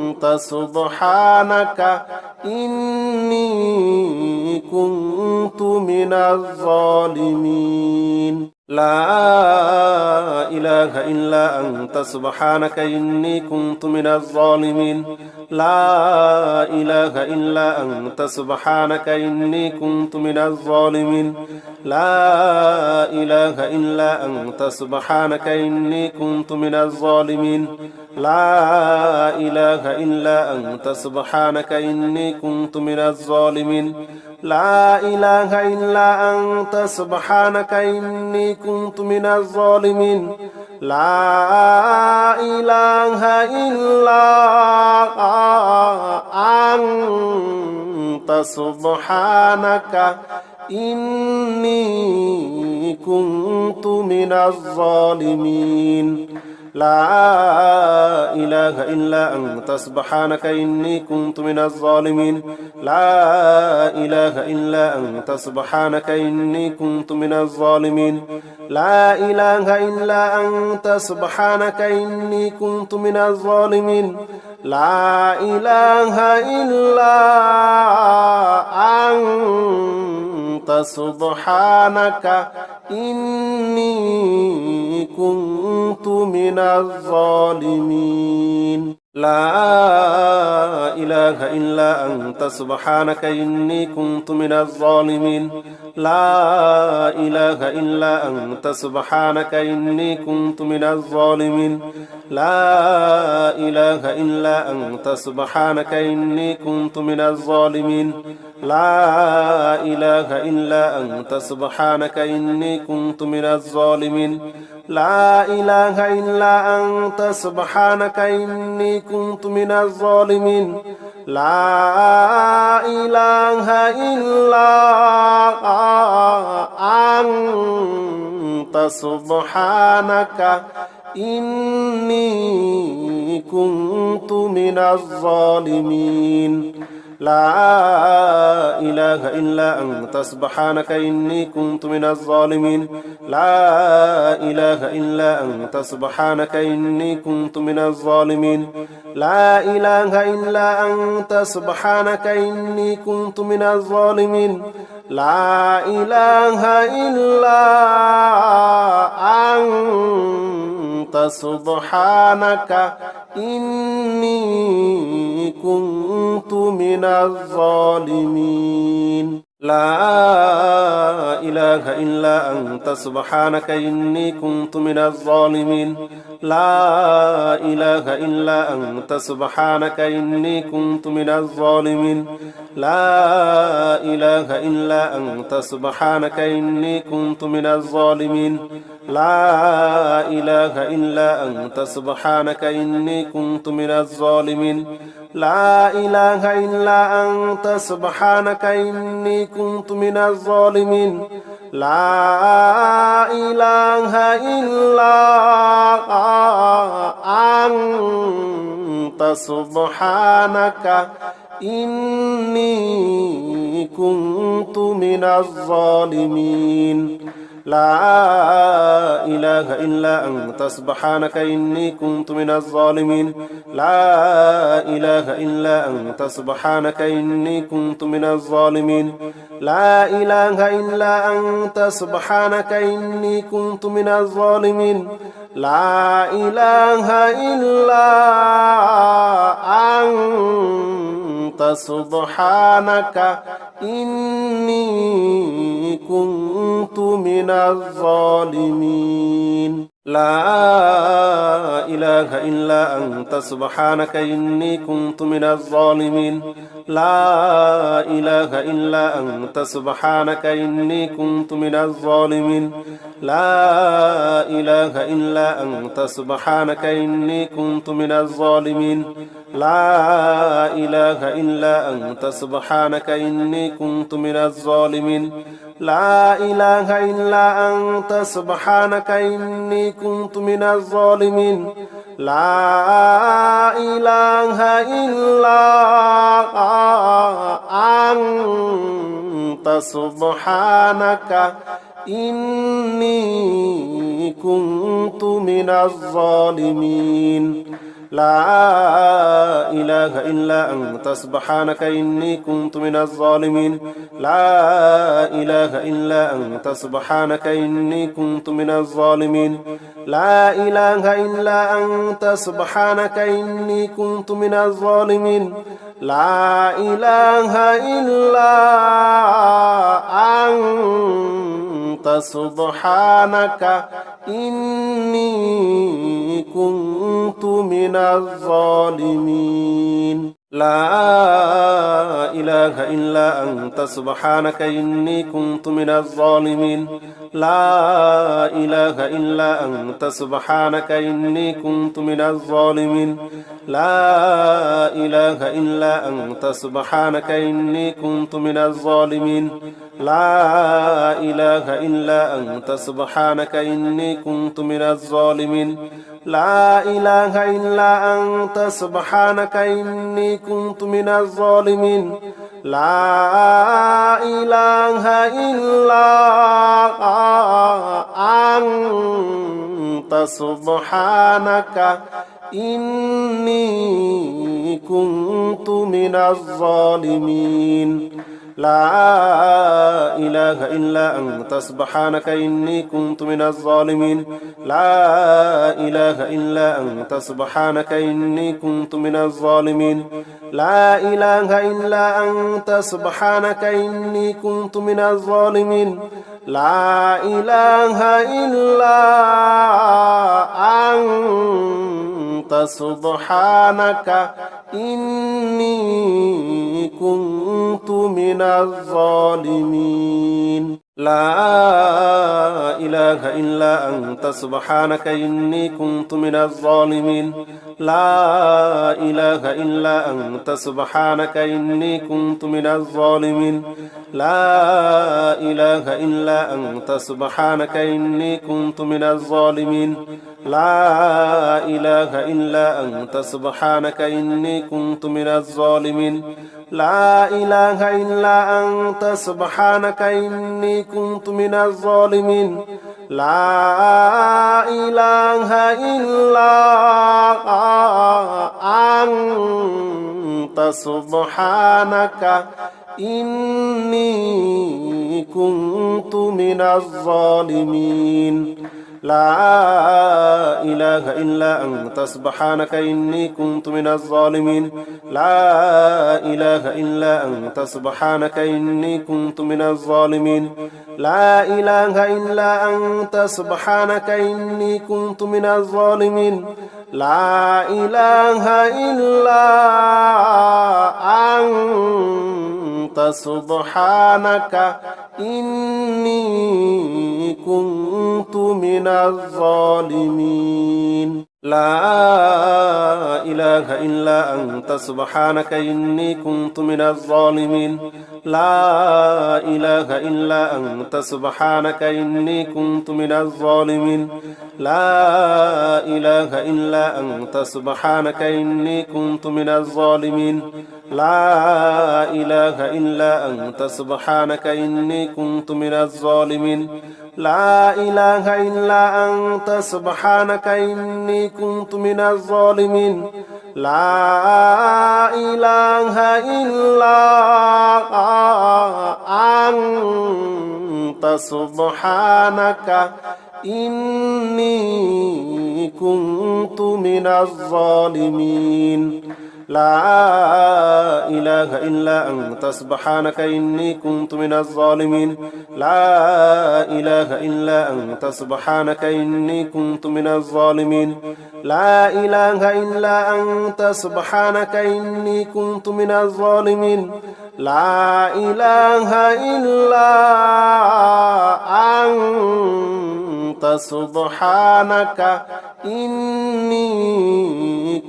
أنت سبحانك إني كنت من الظالمين لا إله إلا أنت سبحانك إني كنت من الظالمين لا إله إلا أنت سبحانك إني كنت من الظالمين لا إله إلا أنت سبحانك إني كنت من الظالمين لا إله إلا أنت سبحانك إني كنت من الظالمين لا إله إلا أنت سبحانك إني كنت من الظالمين لا إله إلا أنت سبحانك إني كنت من الظالمين لا إله إلا أنت سبحانك إني كنت من الظالمين لا إله إلا أنت سبحانك إني كنت من الظالمين لا إله إلا أنت سبحانك إني كنت من الظالمين لا إله إلا أنت سبحانك إني كنت من الظالمين لا إله إلا أنت سبحانك إني كنت من الظالمين لا إله إلا أنت سبحانك إني كنت من الظالمين لا إله إلا أنت سبحانك إني كنت من الظالمين لا إله إلا أنت سبحانك إني كنت من الظالمين لا إله إلا أنت سبحانك إني كنت من الظالمين لا إله إلا أنت سبحانك إني كنت من الظالمين لا إله إلا أنت سبحانك إني كنت من الظالمين لا إله إلا أنت سبحانك إني كنت من الظالمين لا إله إلا أنت سبحانك إني كنت من الظالمين لا إله إلا أنت سبحانك إني كنت من الظالمين لا إله إلا أنت سبحانك إني كنت من الظالمين لا إله إلا أنت سبحانك إني كنت من الظالمين لا إله إلا أنت سبحانك إني كنت من الظالمين لا إله إلا أنت سبحانك إني كنت من الظالمين لا إله إلا أنت سبحانك إني كنت من الظالمين لا إله إلا أنت سبحانك إني كنت من الظالمين لا إله إلا أنت سبحانك إني كنت من الظالمين لا إله إلا أنت سبحانك إني كنت من الظالمين لا إله إلا أنت سبحانك إني كنت من الظالمين لا إله إلا أنت سبحانك إني كنت من الظالمين لا إله إلا أنت سبحانك إني كنت من الظالمين لا إله إلا أنت سبحانك إني كنت من الظالمين لا إله إلا أنت سبحانك إني كنت من الظالمين لا إله إلا أنت سبحانك إني كنت من الظالمين لا إله إلا أنت سبحانك إني كنت من الظالمين لا إله إلا أنت سبحانك إني كنت من الظالمين لا إله إلا أنت سبحانك إني كنت من الظالمين لا إله إلا أنت سبحانك إني كنت من الظالمين لا إله إلا أنت سبحانك إني كنت من الظالمين لا إله إلا أنت سبحانك إني كنت من الظالمين لا إله إلا أنت سبحانك إني كنت من الظالمين لا إله إلا أنت سبحانك إني كنت من الظالمين لا إله إلا أنت سبحانك إني كنت من الظالمين لا إله إلا أنت سبحانك إني كنت من الظالمين لا إله إلا أنت سبحانك إني كنت من الظالمين لا إله إلا أنت سبحانك إني كنت من الظالمين لا إله إلا أنت سبحانك إني كنت من الظالمين لا إله إلا أنت سبحانك إني كنت من الظالمين لا إله إلا أنت سبحانك إني كنت من الظالمين لا إله إلا أنت سبحانك إني كنت من الظالمين لا إله إلا أنت سبحانك إني كنت من الظالمين لا إله إلا أنت سبحانك إني كنت من الظالمين لا إله إلا أنت سبحانك إني كنت من الظالمين لا إله إلا أنت سبحانك إني كنت من الظالمين لا إله إلا أنت سبحانك إني كنت من الظالمين لا إله إلا أنت سبحانك إني كنت من الظالمين لا إله إلا أنت سبحانك إني كنت من الظالمين لا إله إلا أنت سبحانك إني كنت من الظالمين لا إله إلا أنت سبحانك إني كنت من الظالمين لا إله إلا أنت سبحانك إني كنت من الظالمين لا إله إلا أنت سبحانك إني كنت من الظالمين لا إله إلا أنت سبحانك إني كنت من الظالمين لا إله إلا أنت سبحانك إني كنت من الظالمين لا إله إلا أنت سبحانك إني كنت من الظالمين لا إله إلا أنت سبحانك إني كنت من الظالمين لا إله إلا أنت سبحانك إني كنت من الظالمين لا إله إلا أنت سبحانك إني كنت من الظالمين لا إله إلا أنت سبحانك إني كنت من الظالمين لا إله إلا أنت سبحانك إني كنت من الظالمين لا إله إلا أنت سبحانك إني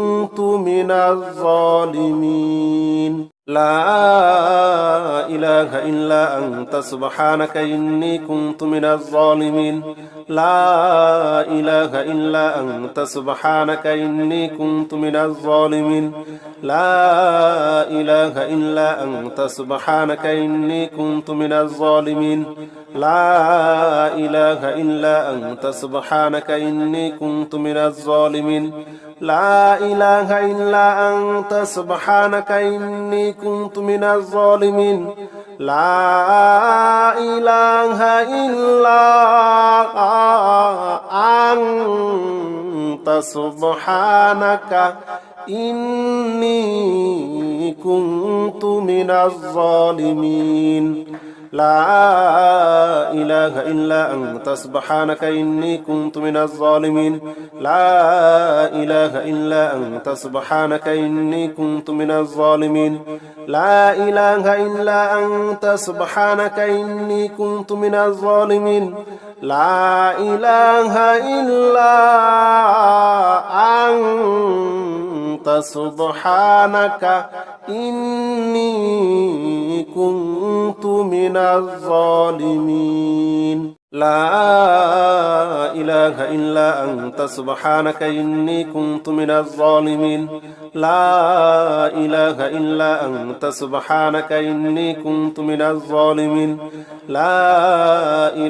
كنت من الظالمين لا إله إلا أنت سبحانك إني كنت من الظالمين لا إله إلا أنت سبحانك إني كنت من الظالمين لا إله إلا أنت سبحانك إني كنت من الظالمين لا إله إلا أنت سبحانك إني كنت من الظالمين لا إله إلا أنت سبحانك إني كنت من الظالمين لا إله إلا أنت سبحانك إني كنت من الظالمين لا إله إلا أنت سبحانك إني كنت من الظالمين لا إله إلا أنت سبحانك إني كنت من الظالمين لا إله إلا أنت سبحانك إني كنت من الظالمين لا إله إلا أنت سبحانك إني كنت من الظالمين لا إله إلا أنت سبحانك إني كنت من الظالمين لا إله إلا أنت سبحانك إني كنت من الظالمين لا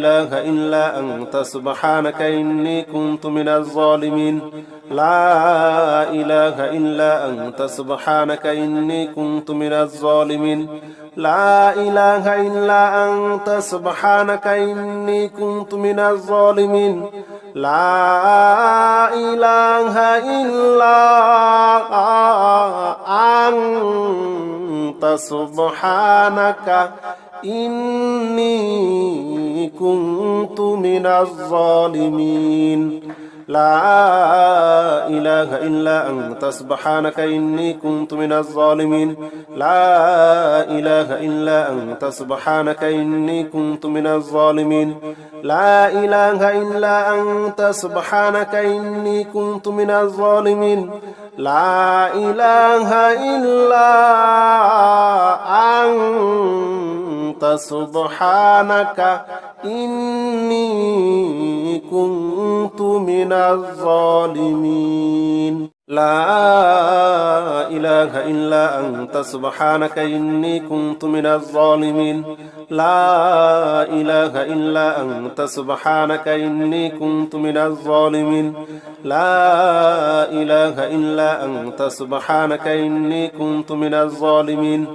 إله إلا أنت سبحانك إني كنت من الظالمين لا إله إلا أنت سبحانك إني كنت من الظالمين لا إله إلا أنت سبحانك إني كنت من الظالمين لا إله إلا أنت سبحانك إني كنت من الظالمين لا إله إلا أنت سبحانك إني كنت من الظالمين لا إله إلا أنت سبحانك إني كنت من الظالمين لا إله إلا أنت سبحانك إني كنت من الظالمين لا إله إلا أنت سبحانك إني كنت من الظالمين لا إله إلا أنت سبحانك إني كنت من الظالمين لا إله إلا أنت سبحانك إني كنت من الظالمين لا إله إلا أنت سبحانك إني كنت من الظالمين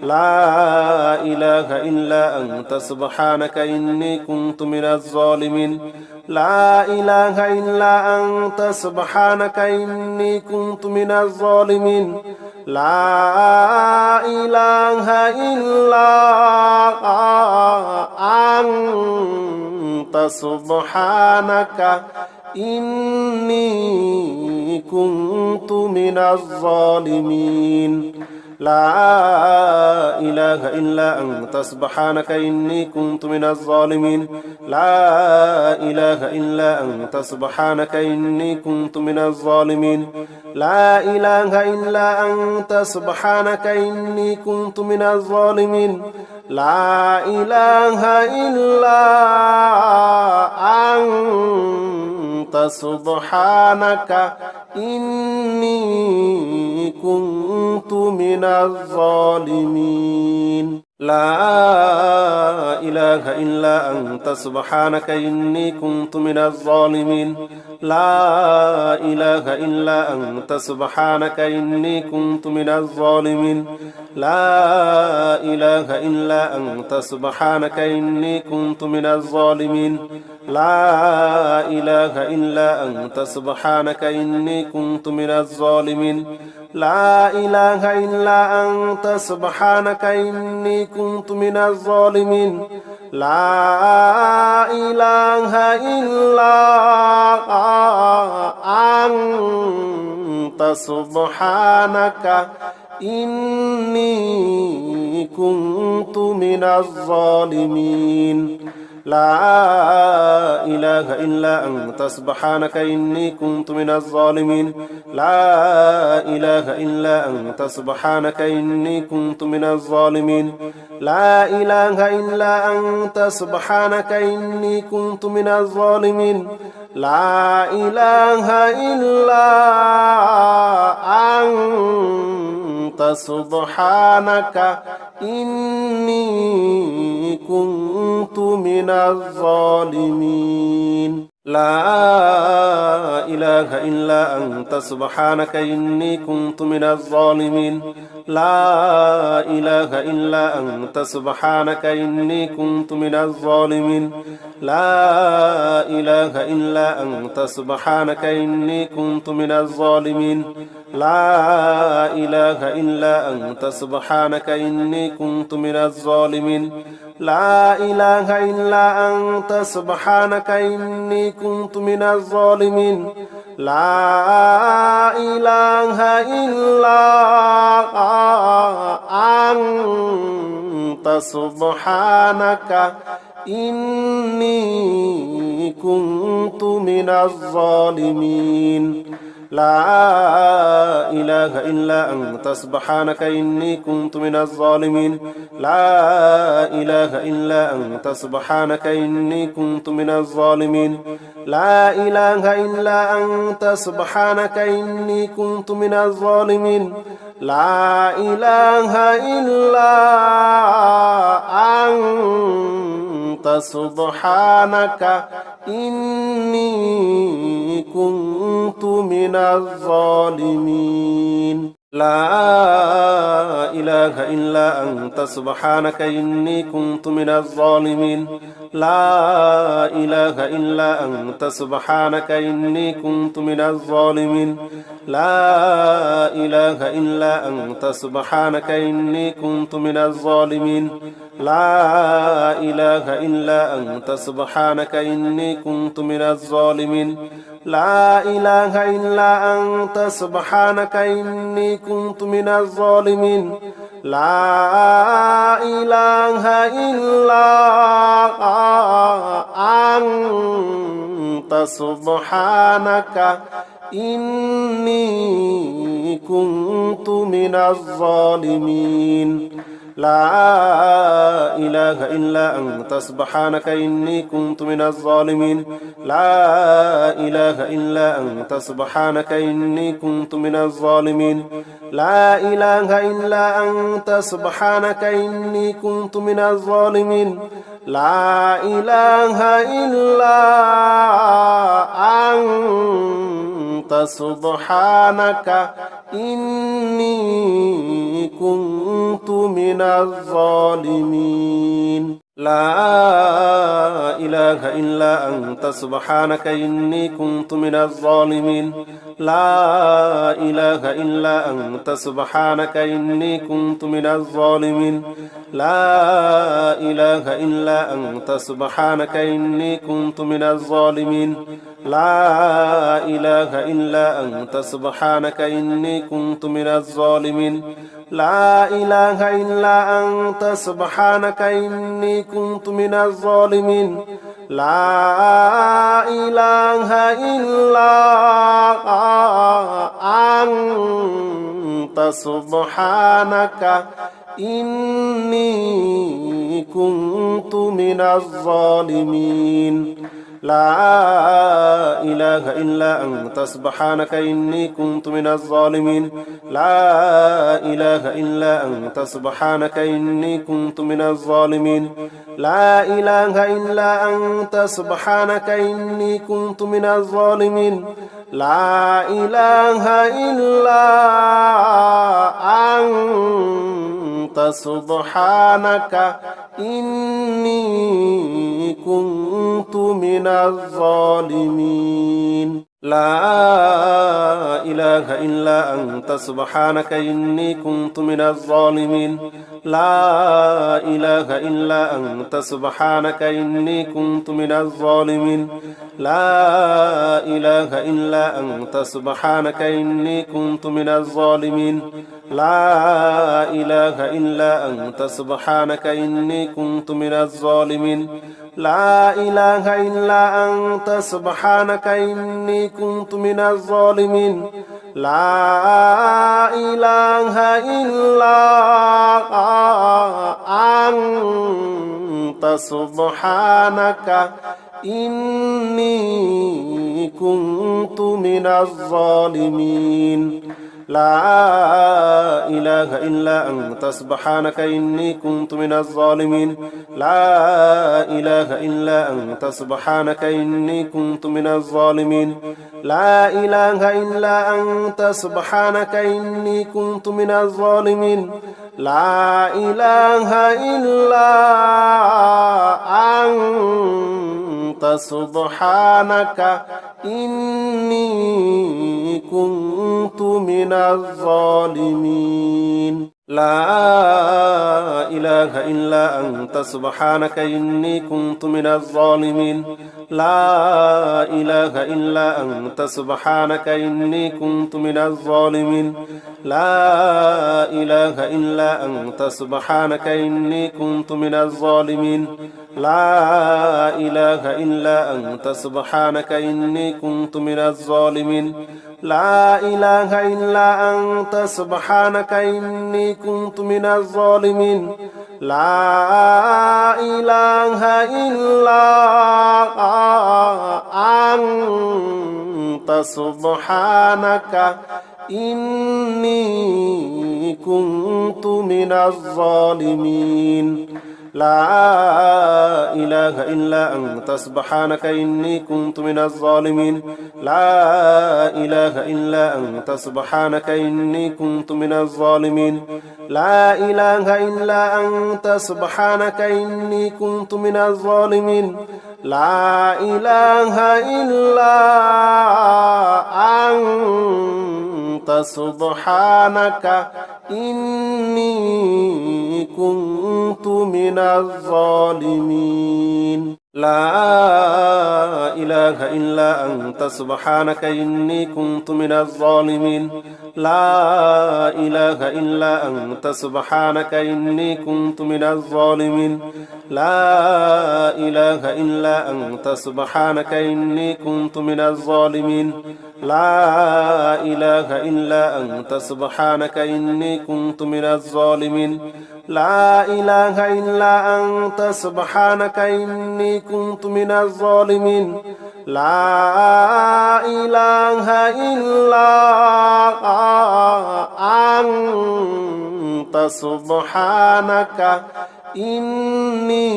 لا إله إلا أنت سبحانك إني كنت من الظالمين لا إله إلا أنت سبحانك إني كنت من الظالمين لا إله إلا أنت سبحانك إني كنت من الظالمين لا إله إلا أنت سبحانك إني كنت من الظالمين لا إله إلا أنت سبحانك إني كنت من الظالمين لا إله إلا أنت سبحانك إني كنت من الظالمين لا إله إلا أنت سبحانك إني كنت من الظالمين لا إله إلا أنت سبحانك إني كنت من الظالمين لا إله إلا أنت سبحانك إني كنت من الظالمين لا إله إلا أنت سبحانك إني كنت من الظالمين لا إله إلا أنت سبحانك إني كنت من الظالمين لا إله إلا أنت سبحانك إني كنت من الظالمين لا إله إلا أنت سبحانك إني كنت من الظالمين لا إله إلا أنت سبحانك إني كنت من الظالمين لا إله إلا أنت سبحانك إني كنت من الظالمين لا إله إلا أنت سبحانك إني كنت من الظالمين لا إله إلا أنت سبحانك إني كنت من الظالمين لا إله إلا أنت سبحانك إني كنت من الظالمين لا إله إلا أنت سبحانك إني كنت من الظالمين لا إله إلا أنت سبحانك إني كنت من الظالمين لا إله إلا أنت سبحانك إني كنت من الظالمين لا إله إلا أنت سبحانك إني كنت من الظالمين لا إله إلا أنت سبحانك إني كنت من الظالمين لا إله إلا أنت سبحانك إني كنت من الظالمين لا إله إلا أنت سبحانك إني كنت من الظالمين لا إله إلا أنت سبحانك إني كنت من الظالمين لا إله إلا أنت سبحانك إني كنت من الظالمين لا إله إلا أنت سبحانك إني كنت من الظالمين لا إله إلا أنت سبحانك إني كنت من الظالمين لا إله إلا أنت سبحانك إني كنت من الظالمين لا إله إلا أنت سبحانك إني كنت من الظالمين لا إله إلا أنت سبحانك إني كنت من الظالمين لا إله إلا أنت سبحانك إني كنت من الظالمين لا إله إلا أنت سبحانك إني كنت من الظالمين لا إله إلا أنت سبحانك إني كنت من الظالمين لا إله إلا أنت سبحانك إني كنت من الظالمين لا إله إلا أنت سبحانك إني كنت من الظالمين لا إله إلا أنت سبحانك إني كنت من الظالمين لا إله إلا أنت سبحانك إني كنت من الظالمين لا إله إلا أنت سبحانك إني كنت من الظالمين لا إله إلا أنت سبحانك إني كنت من الظالمين لا إله إلا أنت سبحانك إني كنت من الظالمين لا إله إلا أنت سبحانك إني كنت من الظالمين لا إله إلا أنت سبحانك إني كنت من الظالمين لا إله إلا أنت سبحانك إني كنت من الظالمين لا إله إلا أنت سبحانك إني كنت من الظالمين لا إله إلا أنت سبحانك إني كنت من الظالمين لا إله إلا أنت سبحانك إني كنت من الظالمين لا إله إلا أنت سبحانك إني كنت من الظالمين لا إله إلا أنت سبحانك إني كنت من الظالمين لا إله إلا أنت سبحانك إني كنت من الظالمين لا إله إلا أنت سبحانك إني كنت من الظالمين لا إله إلا أنت سبحانك إني كنت من الظالمين لا إله إلا أنت سبحانك إني كنت من الظالمين لا إله إلا أنت سبحانك إني كنت من الظالمين لا إله إلا أنت سبحانك إني كنت من الظالمين لا إله إلا أنت سبحانك إني كنت من الظالمين لا إله إلا أنت سبحانك إني كنت من الظالمين لا إله إلا أنت سبحانك إني كنت من الظالمين لا إله إلا أنت سبحانك إني كنت من الظالمين لا إله إلا أنت سبحانك إني كنت من الظالمين لا إله إلا أنت سبحانك إني كنت من الظالمين لا إله إلا أنت سبحانك إني كنت من الظالمين لا إله إلا أنت سبحانك إني كنت من الظالمين لا إله إلا أنت سبحانك إني كنت من الظالمين لا إله إلا أنت سبحانك إني كنت من الظالمين لا إله إلا أنت سبحانك إني كنت من الظالمين لا إله إلا أنت سبحانك إني كنت من الظالمين لا إله إلا أنت سبحانك إني كنت من الظالمين لا إله إلا أنت سبحانك إني كنت من الظالمين لا إله إلا أنت سبحانك إني كنت من الظالمين لا إله إلا أنت سبحانك إني كنت من الظالمين لا إله إلا أنت سبحانك إني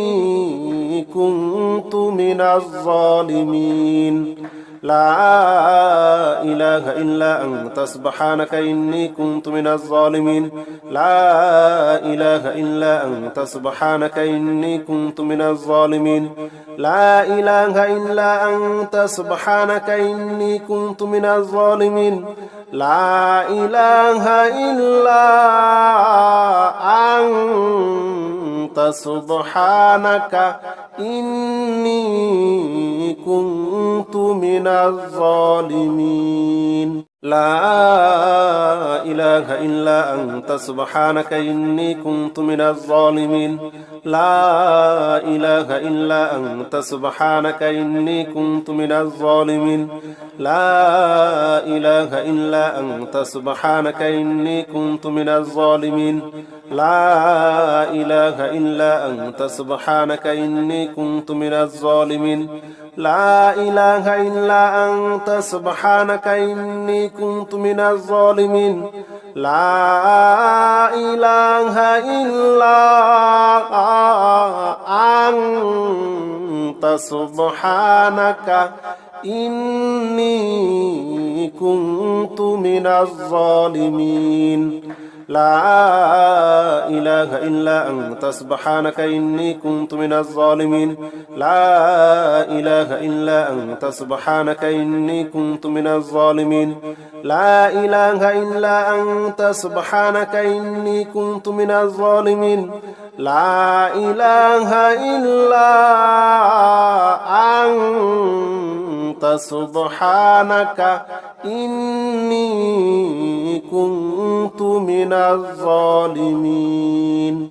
كنت من الظالمين لا إله إلا أنت سبحانك إني كنت من الظالمين لا إله إلا أنت سبحانك إني كنت من الظالمين لا إله إلا أنت سبحانك إني كنت من الظالمين لا إله إلا أنت سبحانك إني كنت من الظالمين لا إله إلا أنت سبحانك إني كنت من الظالمين لا إله إلا أنت سبحانك إني كنت من الظالمين لا إله إلا أنت سبحانك إني كنت من الظالمين لا إله إلا أنت سبحانك إني كنت من الظالمين لا إله إلا أنت سبحانك إني كنت من الظالمين لا إله إلا أنت سبحانك إني كنت من الظالمين لا إله إلا أنت سبحانك إني كنت من الظالمين لا إله إلا أنت سبحانك إني كنت من الظالمين لا إله إلا أنت سبحانك إني كنت من الظالمين لا إله إلا أنت سبحانك إني كنت من الظالمين